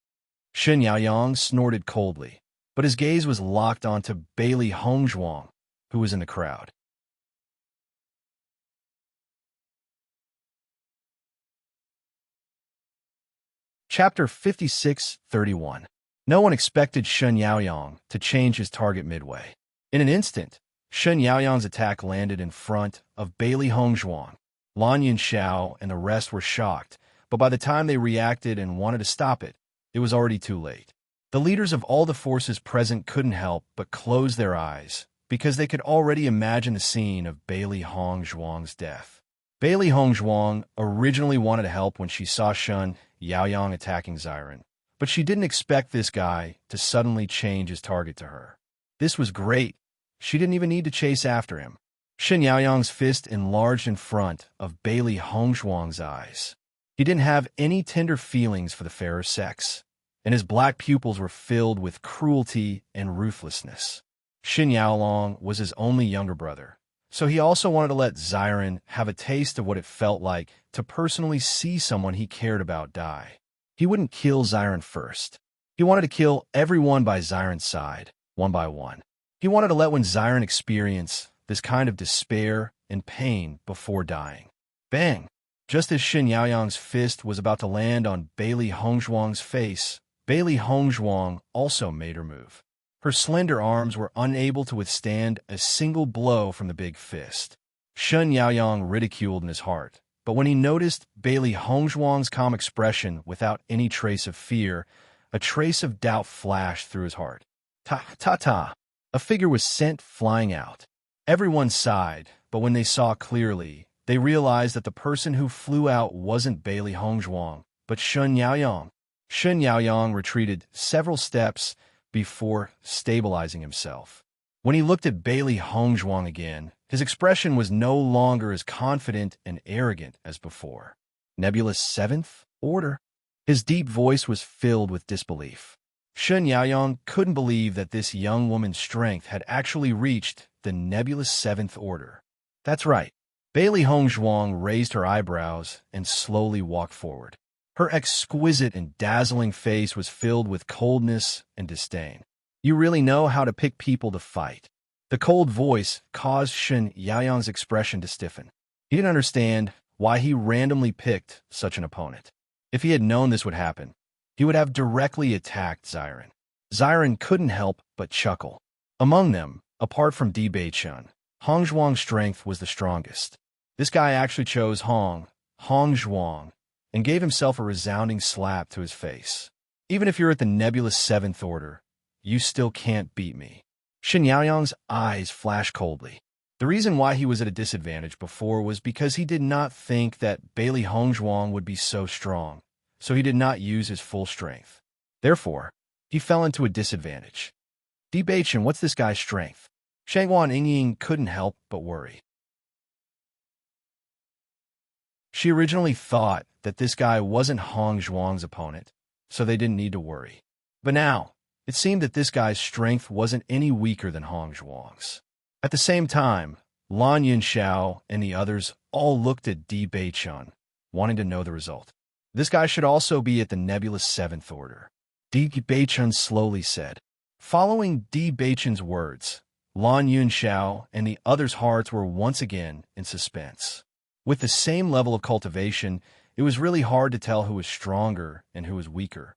Speaker 1: Shen Yaoyang snorted coldly, but his gaze was locked onto Bailey Hongzhuang, who was in the crowd. Chapter 5631. No one expected Shen Yaoyang to change his target midway. In an instant, Shen Yaoyang's attack landed in front of Bailey Hongzhuang. Lan Yinxiao and the rest were shocked, but by the time they reacted and wanted to stop it, it was already too late. The leaders of all the forces present couldn't help but close their eyes because they could already imagine the scene of Bailey Hongzhuang's death. Bailey Hongzhuang originally wanted to help when she saw Shun Yaoyang attacking Xiren, but she didn't expect this guy to suddenly change his target to her. This was great. She didn't even need to chase after him. Shen Yaoyang's fist enlarged in front of Bailey Hongzhuang's eyes. He didn't have any tender feelings for the fairer sex, and his black pupils were filled with cruelty and ruthlessness. Shen Yaolong was his only younger brother, so he also wanted to let Xiren have a taste of what it felt like to personally see someone he cared about die. He wouldn't kill Xiren first. He wanted to kill everyone by Xiren's side, one by one. He wanted to let Xiren experience this kind of despair and pain before dying. Bang! Just as Shen Yaoyang's fist was about to land on Bailey Hongzhuang's face, Bailey Hongzhuang also made her move. Her slender arms were unable to withstand a single blow from the big fist. Shen Yaoyang ridiculed in his heart, but when he noticed Bailey Hongzhuang's calm expression without any trace of fear, a trace of doubt flashed through his heart. Ta-ta-ta! A figure was sent flying out. Everyone sighed, but when they saw clearly, they realized that the person who flew out wasn't Bailey Hongzhuang, but Shen Yaoyang. Shen Yaoyang retreated several steps before stabilizing himself. When he looked at Bailey Hongzhuang again, his expression was no longer as confident and arrogant as before. Nebulous Seventh Order? His deep voice was filled with disbelief. Shen Yaoyang couldn't believe that this young woman's strength had actually reached the nebulous Seventh Order. That's right. Bailey Hongzhuang raised her eyebrows and slowly walked forward. Her exquisite and dazzling face was filled with coldness and disdain. You really know how to pick people to fight. The cold voice caused Shen Yaoyang's expression to stiffen. He didn't understand why he randomly picked such an opponent. If he had known this would happen, he would have directly attacked Xiren. Xiren couldn't help but chuckle. Among them, apart from Bewitching, Hongzhuang's strength was the strongest. This guy actually chose Hongzhuang, and gave himself a resounding slap to his face. Even if you're at the nebulous Seventh Order, you still can't beat me. Shen Yaoyang's eyes flashed coldly. The reason why he was at a disadvantage before was because he did not think that Bailey Hongzhuang would be so strong, so he did not use his full strength. Therefore, he fell into a disadvantage. Bewitching, what's this guy's strength? Shangguan Yingying couldn't help but worry. She originally thought that this guy wasn't Hongzhuang's opponent, so they didn't need to worry. But now, it seemed that this guy's strength wasn't any weaker than Hongzhuang's. At the same time, Lan Yunxiao and the others all looked at Bewitching, wanting to know the result. This guy should also be at the nebulous Seventh Order. Bewitching slowly said. Following Bewitching's words, Lan Yunxiao and the others' hearts were once again in suspense. With the same level of cultivation, it was really hard to tell who was stronger and who was weaker.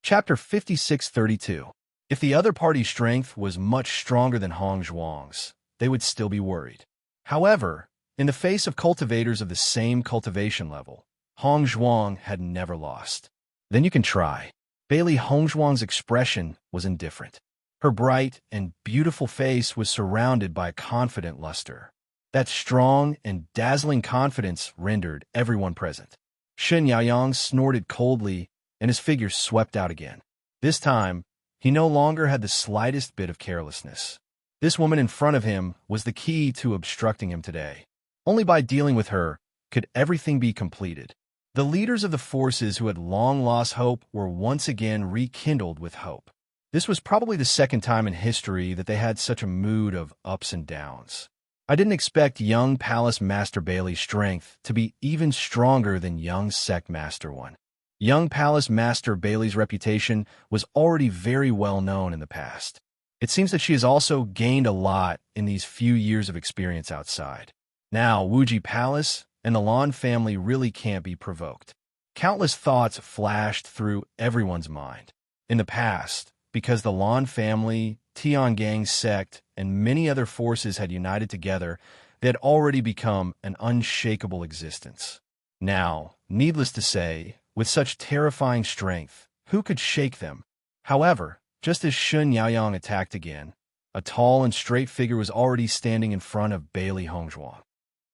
Speaker 1: Chapter 5632. If the other party's strength was much stronger than Hongzhuang's, they would still be worried. However, in the face of cultivators of the same cultivation level, Hongzhuang had never lost. Then you can try. Bailey Hongzhuang's expression was indifferent. Her bright and beautiful face was surrounded by a confident luster. That strong and dazzling confidence rendered everyone present. Shen Yaoyang snorted coldly, and his figure swept out again. This time, he no longer had the slightest bit of carelessness. This woman in front of him was the key to obstructing him today. Only by dealing with her could everything be completed. The leaders of the forces who had long lost hope were once again rekindled with hope. This was probably the second time in history that they had such a mood of ups and downs. I didn't expect young Palace Master Bailey's strength to be even stronger than young Sect Master one. Young Palace Master Bailey's reputation was already very well known in the past. It seems that she has also gained a lot in these few years of experience outside. Now, Wuji Palace and the Lan family really can't be provoked. Countless thoughts flashed through everyone's mind. In the past, because the Lan family, Tiangang sect, and many other forces had united together, they had already become an unshakable existence. Now, needless to say, With such terrifying strength, who could shake them? However, just as Shun Yaoyang attacked again, a tall and straight figure was already standing in front of Bailey Hongzhuang.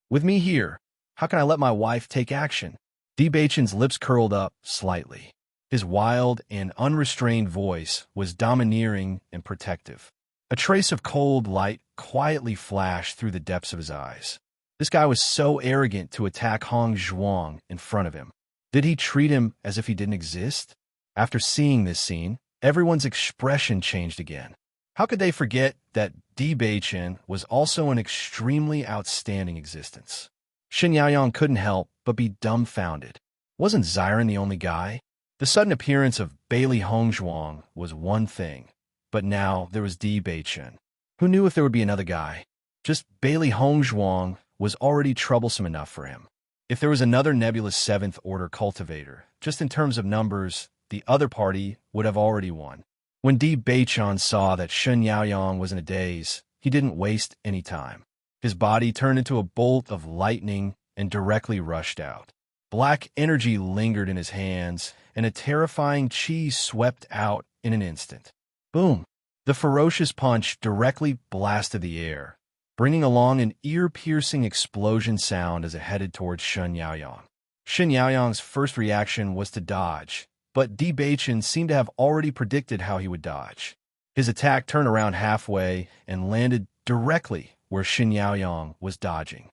Speaker 1: With me here, how can I let my wife take action? Di Beichen's lips curled up slightly. His wild and unrestrained voice was domineering and protective. A trace of cold light quietly flashed through the depths of his eyes. This guy was so arrogant to attack Hong Zhuang in front of him. Did he treat him as if he didn't exist? After seeing this scene, everyone's expression changed again. How could they forget that Di Beichen was also an extremely outstanding existence? Shen Yaoyang couldn't help but be dumbfounded. Wasn't Xiren the only guy? The sudden appearance of Bailey Hongzhuang was one thing, but now there was Di Beichen. Who knew if there would be another guy? Just Bailey Hongzhuang was already troublesome enough for him. If there was another nebulous 7th Order cultivator, just in terms of numbers, the other party would have already won. When Di Beichen saw that Shen Yaoyang was in a daze, he didn't waste any time. His body turned into a bolt of lightning and directly rushed out. Black energy lingered in his hands, and a terrifying chi swept out in an instant. Boom! The ferocious punch directly blasted the air, bringing along an ear-piercing explosion sound as it headed towards Shen Yaoyang. Shen Yaoyang's first reaction was to dodge, but Di Beichen seemed to have already predicted how he would dodge. His attack turned around halfway and landed directly where Shen Yaoyang was dodging.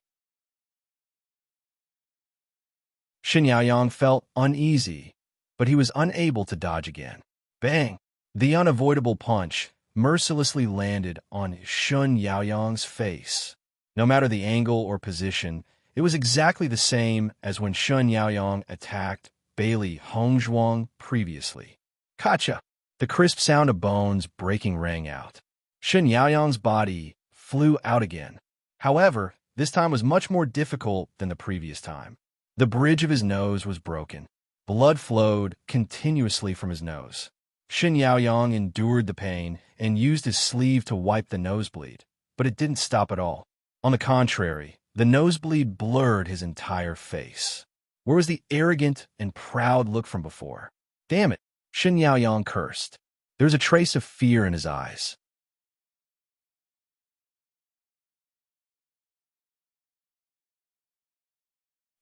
Speaker 1: Shen Yaoyang felt uneasy, but he was unable to dodge again. Bang! The unavoidable punch mercilessly landed on Shen Yaoyang's face. No matter the angle or position, it was exactly the same as when Shen Yaoyang attacked Bailey Hongzhuang previously. Kacha! The crisp sound of bones breaking rang out. Shen Yaoyang's body flew out again. However, this time was much more difficult than the previous time. The bridge of his nose was broken. Blood flowed continuously from his nose. Shen Yaoyang endured the pain and used his sleeve to wipe the nosebleed, but it didn't stop at all. On the contrary, the nosebleed blurred his entire face. Where was the arrogant and proud look from before? Damn it, Shen Yaoyang cursed. There was a trace of fear in his eyes.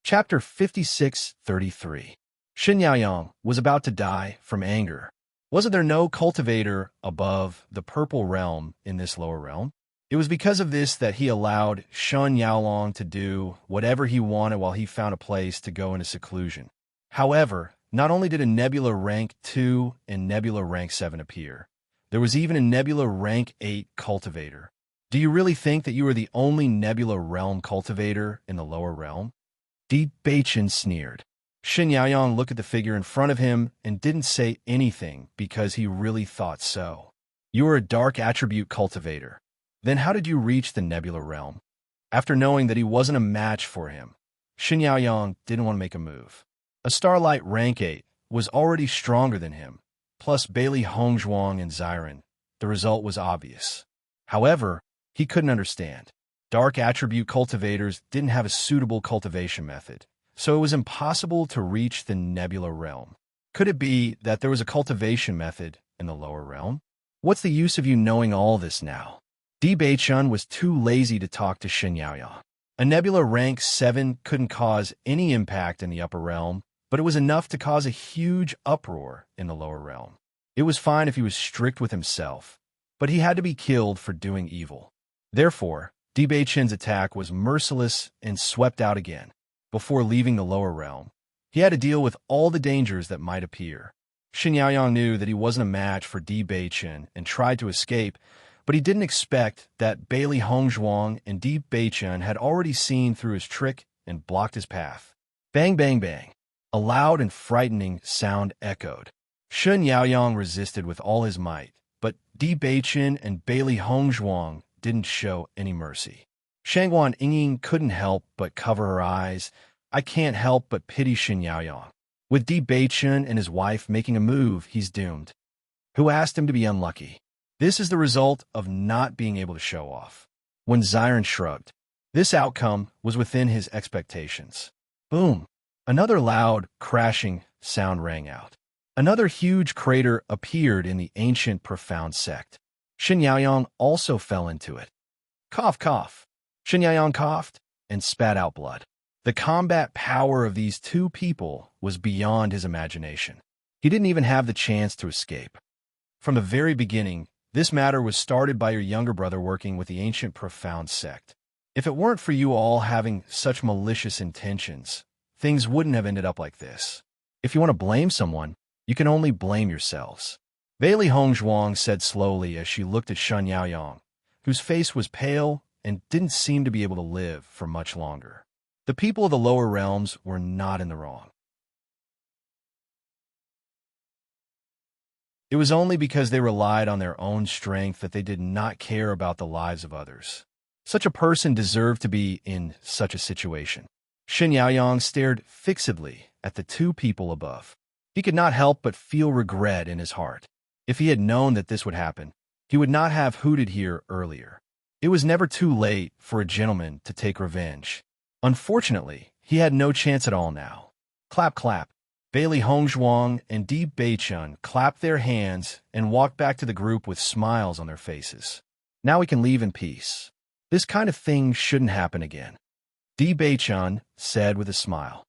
Speaker 1: Chapter 56:33. Shen Yaoyang was about to die from anger. Wasn't there no cultivator above the purple realm in this lower realm? It was because of this that he allowed Shen Yaolong to do whatever he wanted while he found a place to go into seclusion. However, not only did a Nebula Rank 2 and Nebula Rank 7 appear, there was even a Nebula Rank 8 cultivator. Do you really think that you are the only Nebula Realm cultivator in the lower realm? Di Beichen sneered. Shen Yaoyang looked at the figure in front of him and didn't say anything because he really thought so. You are a dark attribute cultivator. Then how did you reach the Nebula Realm? After knowing that he wasn't a match for him, Shen Yaoyang didn't want to make a move. A Starlight Rank 8 was already stronger than him, plus Bailey Hongzhuang and Xiren. The result was obvious. However, he couldn't understand. Dark attribute cultivators didn't have a suitable cultivation method, so it was impossible to reach the Nebula Realm. Could it be that there was a cultivation method in the lower realm? What's the use of you knowing all this now? Di Beichen was too lazy to talk to Shen Yaoyang. A Nebula Rank 7 couldn't cause any impact in the upper realm, but it was enough to cause a huge uproar in the lower realm. It was fine if he was strict with himself, but he had to be killed for doing evil. Therefore, Di Beichen's attack was merciless and swept out again. Before leaving the lower realm, he had to deal with all the dangers that might appear. Shen Yaoyang knew that he wasn't a match for Di Beichen and tried to escape, but he didn't expect that Bailey Hongzhuang and Di Beichen had already seen through his trick and blocked his path. Bang, bang, bang. A loud and frightening sound echoed. Shen Yaoyang resisted with all his might, but Di Beichen and Bailey Hongzhuang didn't show any mercy. Shangguan Yingying couldn't help but cover her eyes. I can't help but pity Shen Yaoyang. With Di Beichen and his wife making a move, he's doomed. Who asked him to be unlucky? This is the result of not being able to show off. When Xiren shrugged, this outcome was within his expectations. Boom! Another loud, crashing sound rang out. Another huge crater appeared in the ancient profound sect. Shen Yaoyang also fell into it. Cough, cough. Shen Yaoyang coughed and spat out blood. The combat power of these two people was beyond his imagination. He didn't even have the chance to escape. From the very beginning, this matter was started by your younger brother working with the ancient profound sect. If it weren't for you all having such malicious intentions, things wouldn't have ended up like this. If you want to blame someone, you can only blame yourselves. Bailey Hongzhuang said slowly as she looked at Shen Yaoyang, whose face was pale and didn't seem to be able to live for much longer. The people of the lower realms were not in the wrong. It was only because they relied on their own strength that they did not care about the lives of others. Such a person deserved to be in such a situation. Shen Yaoyang stared fixedly at the two people above. He could not help but feel regret in his heart. If he had known that this would happen, he would not have hooted here earlier. It was never too late for a gentleman to take revenge. Unfortunately, he had no chance at all now. Clap, clap. Bailey Hongzhuang and Di Beichun clapped their hands and walked back to the group with smiles on their faces. Now we can leave in peace. This kind of thing shouldn't happen again, Di Beichun said with a smile.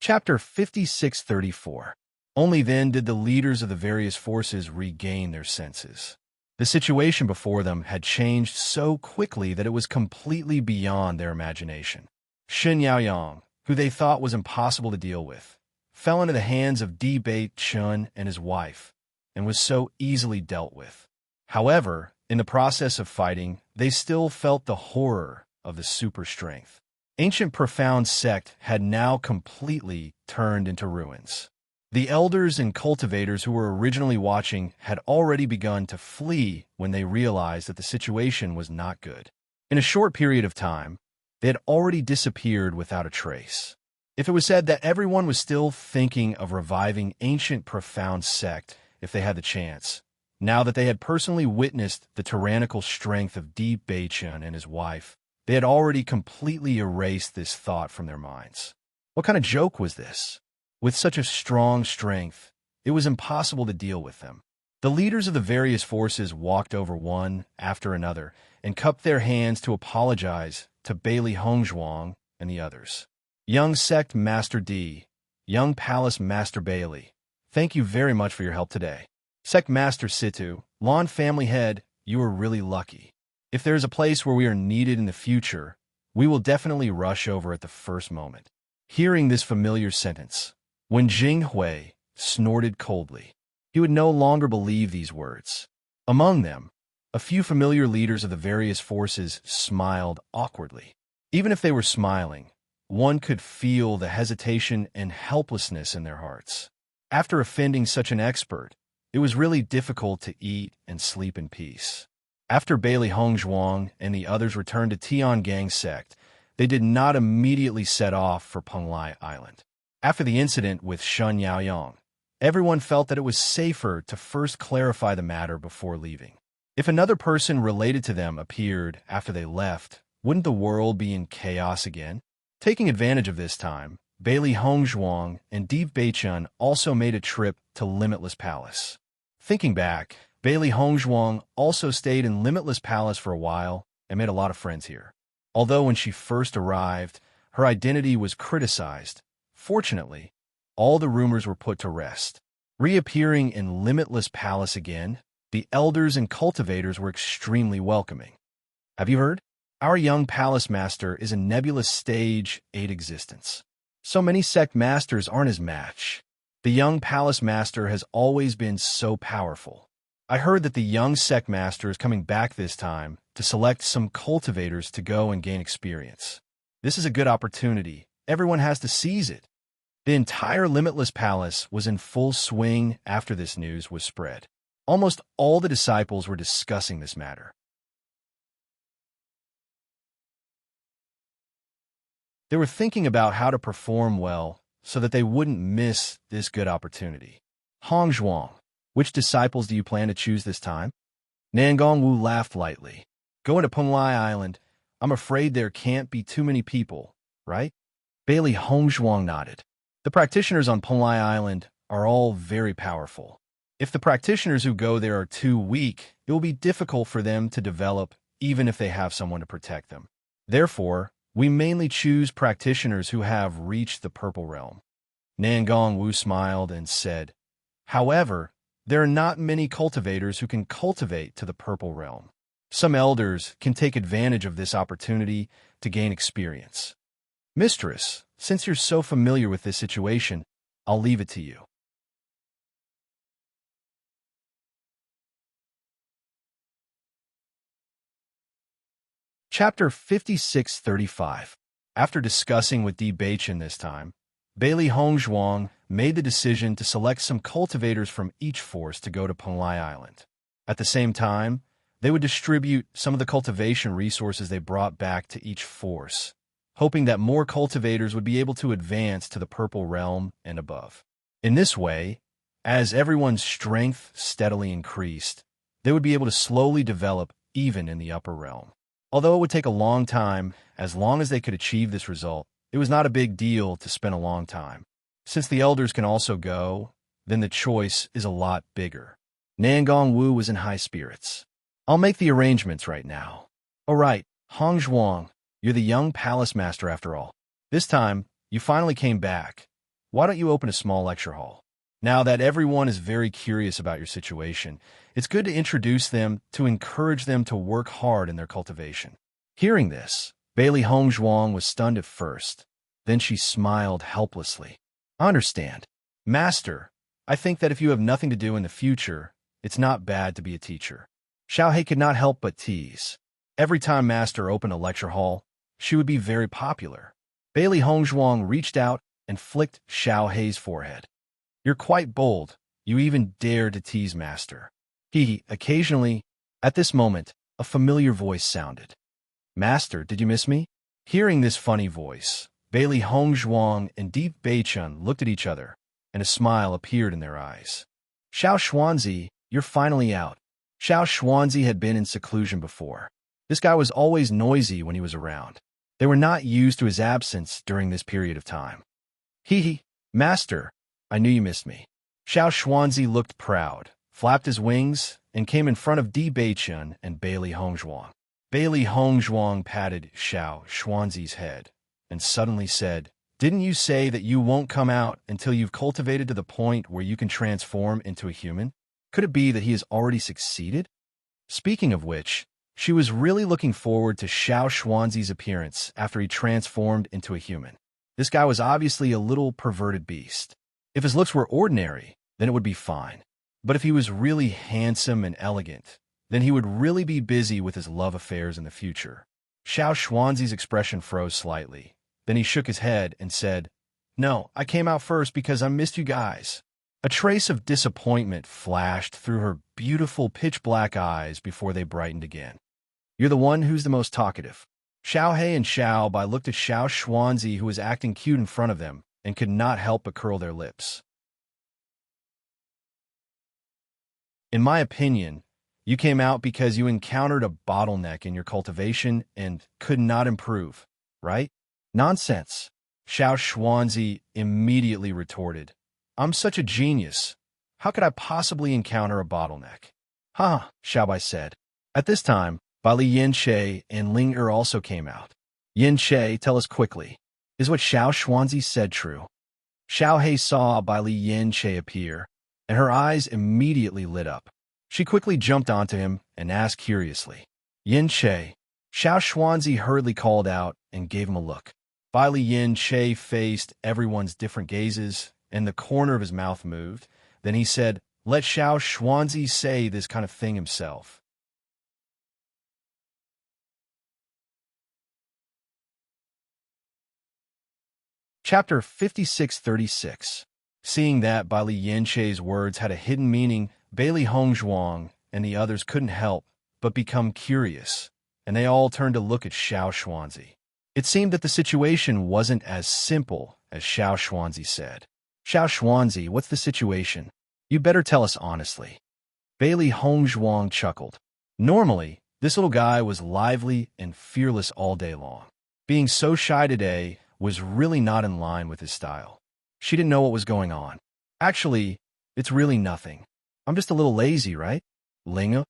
Speaker 1: Chapter 5634. Only then did the leaders of the various forces regain their senses. The situation before them had changed so quickly that it was completely beyond their imagination. Shen Yaoyang, who they thought was impossible to deal with, fell into the hands of Di Beichun and his wife, and was so easily dealt with. However, in the process of fighting, they still felt the horror of the super strength. Ancient profound sect had now completely turned into ruins. The elders and cultivators who were originally watching had already begun to flee when they realized that the situation was not good. In a short period of time, they had already disappeared without a trace. If it was said that everyone was still thinking of reviving ancient profound sect if they had the chance, now that they had personally witnessed the tyrannical strength of Di Beichun and his wife, they had already completely erased this thought from their minds. What kind of joke was this? With such a strong strength, it was impossible to deal with them. The leaders of the various forces walked over one after another and cupped their hands to apologize to Bailey Hongzhuang and the others. Young Sect Master D, Young Palace Master Bailey, thank you very much for your help today. Sect Master Situ, Lawn Family Head, you are really lucky. If there is a place where we are needed in the future, we will definitely rush over at the first moment. Hearing this familiar sentence, Wen Jinghui snorted coldly. He would no longer believe these words. Among them, a few familiar leaders of the various forces smiled awkwardly. Even if they were smiling, one could feel the hesitation and helplessness in their hearts. After offending such an expert, it was really difficult to eat and sleep in peace. After Bailey Hongzhuang and the others returned to Tiangang sect, they did not immediately set off for Penglai Island. After the incident with Shen Yaoyang, everyone felt that it was safer to first clarify the matter before leaving. If another person related to them appeared after they left, wouldn't the world be in chaos again? Taking advantage of this time, Bailey Hongzhuang and Di Beichun also made a trip to Limitless Palace. Thinking back, Bailey Hongzhuang also stayed in Limitless Palace for a while and made a lot of friends here. Although when she first arrived, her identity was criticized, fortunately, all the rumors were put to rest. Reappearing in Limitless Palace again, the elders and cultivators were extremely welcoming. Have you heard? Our young palace master is a nebulous stage 8 existence. So many sect masters aren't his match. The young palace master has always been so powerful. I heard that the young sect master is coming back this time to select some cultivators to go and gain experience. This is a good opportunity. Everyone has to seize it. The entire Limitless Palace was in full swing after this news was spread. Almost all the disciples were discussing this matter. They were thinking about how to perform well so that they wouldn't miss this good opportunity. Hongzhuang, which disciples do you plan to choose this time? Nangong Wu laughed lightly. Going to Punlai Island, I'm afraid there can't be too many people, right? Bailey Hongzhuang nodded. The practitioners on Punlai Island are all very powerful. If the practitioners who go there are too weak, it will be difficult for them to develop even if they have someone to protect them. Therefore, we mainly choose practitioners who have reached the Purple Realm. Nangong Wu smiled and said, however, there are not many cultivators who can cultivate to the Purple Realm. Some elders can take advantage of this opportunity to gain experience. Mistress, since you're so familiar with this situation, I'll leave it to you. Chapter 5635. After discussing with Bewitching this time, Bailey Hongzhuang made the decision to select some cultivators from each force to go to Punlai Island. At the same time, they would distribute some of the cultivation resources they brought back to each force, hoping that more cultivators would be able to advance to the Purple Realm and above. In this way, as everyone's strength steadily increased, they would be able to slowly develop even in the Upper Realm. Although it would take a long time, as long as they could achieve this result, it was not a big deal to spend a long time. Since the elders can also go, then the choice is a lot bigger. Nangong Wu was in high spirits. I'll make the arrangements right now. All right, Hongzhuang, you're the young palace master after all. This time, you finally came back. Why don't you open a small lecture hall? Now that everyone is very curious about your situation, it's good to introduce them to encourage them to work hard in their cultivation. Hearing this, Bailey Hongzhuang was stunned at first. Then she smiled helplessly. I understand. Master, I think that if you have nothing to do in the future, it's not bad to be a teacher. Xiaohei could not help but tease. Every time Master opened a lecture hall, she would be very popular. Bailey Hongzhuang reached out and flicked Xiaohei's forehead. You're quite bold. You even dare to tease Master. Occasionally, at this moment, a familiar voice sounded. Master, did you miss me? Hearing this funny voice, Bailey Hongzhuang and Deep Beichun looked at each other, and a smile appeared in their eyes. Xiao Xuanzi, you're finally out. Xiao Xuanzi had been in seclusion before. This guy was always noisy when he was around. They were not used to his absence during this period of time. Master, I knew you missed me. Xiao Xuanzi looked proud, flapped his wings, and came in front of Di Beichun and Bailey Hongzhuang. Bailey Hongzhuang patted Xiao Xuanzi's head and suddenly said, didn't you say that you won't come out until you've cultivated to the point where you can transform into a human? Could it be that he has already succeeded? Speaking of which, she was really looking forward to Xiao Xuanzi's appearance after he transformed into a human. This guy was obviously a little perverted beast. If his looks were ordinary, then it would be fine. But if he was really handsome and elegant, then he would really be busy with his love affairs in the future. Xiao Xuanzi's expression froze slightly. Then he shook his head and said, no, I came out first because I missed you guys. A trace of disappointment flashed through her beautiful pitch-black eyes before they brightened again. You're the one who's the most talkative. Xiaohei and Xiao Bai looked at Xiao Xuanzi, who was acting cute in front of them, and could not help but curl their lips. In my opinion, you came out because you encountered a bottleneck in your cultivation and could not improve, right? Nonsense. Xiao Xuanzi immediately retorted. I'm such a genius. How could I possibly encounter a bottleneck? Xiao Bai said. At this time, Bali Yanche and Ling Er also came out. Yanche, tell us quickly. Is what Xiao Xuanzi said true? Xiaohei saw Bali Yanche appear, and her eyes immediately lit up. She quickly jumped onto him and asked curiously, Yanche. Xiao Xuanzi hurriedly called out and gave him a look. Bali Yanche faced everyone's different gazes, and the corner of his mouth moved. Then he said, let Xiao Xuanzi say this kind of thing himself. Chapter 5636. Seeing that Bali Yanche's words had a hidden meaning, Bailey Hongzhuang and the others couldn't help but become curious, and they all turned to look at Xiao Xuanzi. It seemed that the situation wasn't as simple as Xiao Xuanzi said. Xiao Xuanzi, what's the situation? You better tell us honestly. Bailey Hongzhuang chuckled. Normally, This little guy was lively and fearless all day long. Being so shy today was really not in line with his style. She didn't know what was going on. Actually, it's really nothing. I'm just a little lazy, right? Linga?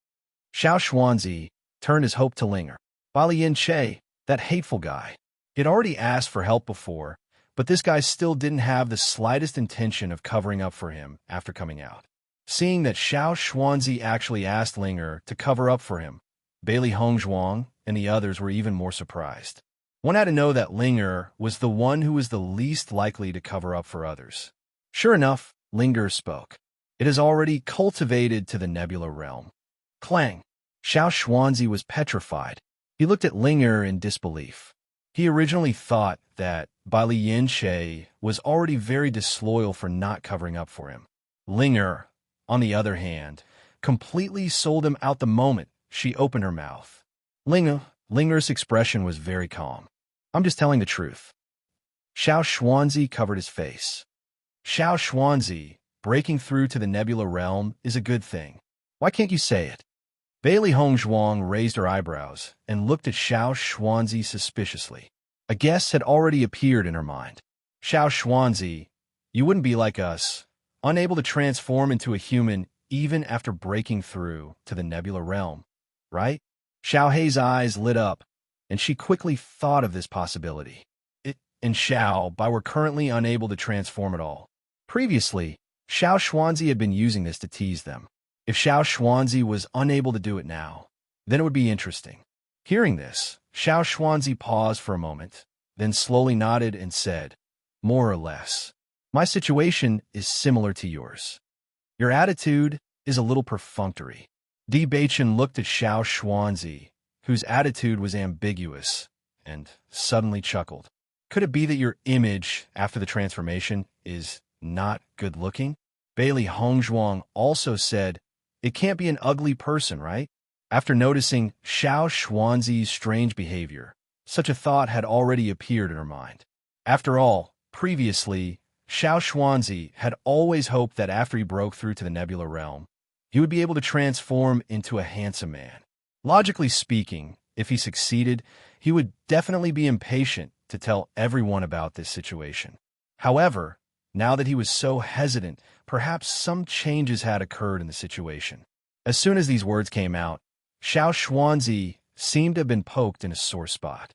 Speaker 1: Xiao Xuanzi turned his hope to Linger. Bali Yin Che, that hateful guy. He had already asked for help before, but this guy still didn't have the slightest intention of covering up for him after coming out. Seeing that Xiao Xuanzi actually asked Linger to cover up for him, Bailey Hongzhuang and the others were even more surprised. One had to know that Linger was the one who was the least likely to cover up for others. Sure enough, Linger spoke. It is already cultivated to the nebula realm. Clang! Xiao Xuanzi was petrified. He looked at Linger in disbelief. He originally thought that Baili Yinshe was already very disloyal for not covering up for him. Linger, on the other hand, completely sold him out the moment she opened her mouth. Linger's expression was very calm. I'm just telling the truth. Xiao Xuanzi covered his face. Xiao Xuanzi, breaking through to the nebula realm is a good thing. Why can't you say it? Bailey Hongzhuang raised her eyebrows and looked at Xiao Xuanzi suspiciously. A guess had already appeared in her mind. Xiao Xuanzi, you wouldn't be like us, unable to transform into a human even after breaking through to the nebula realm, right? Xiao Hei's eyes lit up, and she quickly thought of this possibility. And Xiao, Bai were currently unable to transform at all. Previously, Xiao Xuanzi had been using this to tease them. If Xiao Xuanzi was unable to do it now, then it would be interesting. Hearing this, Xiao Xuanzi paused for a moment, then slowly nodded and said, more or less, my situation is similar to yours. Your attitude is a little perfunctory. Di Beichen looked at Xiao Xuanzi, whose attitude was ambiguous, and suddenly chuckled. Could it be that your image after the transformation is not good-looking? Bailey Hongzhuang also said, it can't be an ugly person, right? After noticing Xiao Xuanzi's strange behavior, such a thought had already appeared in her mind. After all, previously, Xiao Xuanzi had always hoped that after he broke through to the nebula realm, he would be able to transform into a handsome man. Logically speaking, if he succeeded, he would definitely be impatient to tell everyone about this situation. However, now that he was so hesitant, perhaps some changes had occurred in the situation. As soon as these words came out, Xiao Xuanzi seemed to have been poked in a sore spot.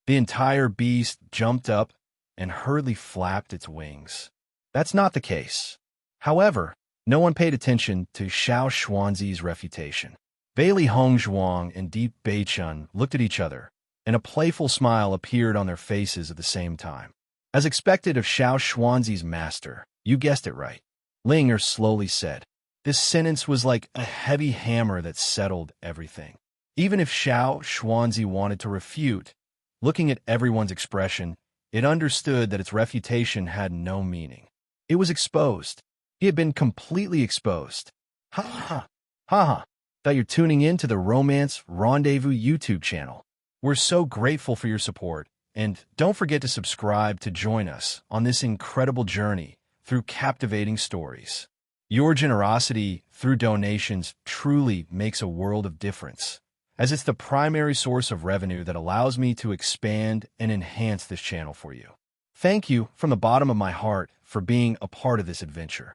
Speaker 1: The entire beast jumped up and hurriedly flapped its wings. That's not the case. However, no one paid attention to Xiao Xuanzi's refutation. Bailey Hongzhuang and Di Beichen looked at each other, and a playful smile appeared on their faces at the same time. As expected of Xiao Xuanzi's master, you guessed it right, Linger slowly said. This sentence was like a heavy hammer that settled everything. Even if Xiao Xuanzi wanted to refute, looking at everyone's expression, it understood that its refutation had no meaning. It was exposed. He had been completely exposed. Ha ha, ha ha. Thought you're tuning in to the Romance Rendezvous YouTube channel. We're so grateful for your support, and don't forget to subscribe to join us on this incredible journey through captivating stories. Your generosity through donations truly makes a world of difference, as it's the primary source of revenue that allows me to expand and enhance this channel for you. Thank you from the bottom of my heart for being a part of this adventure.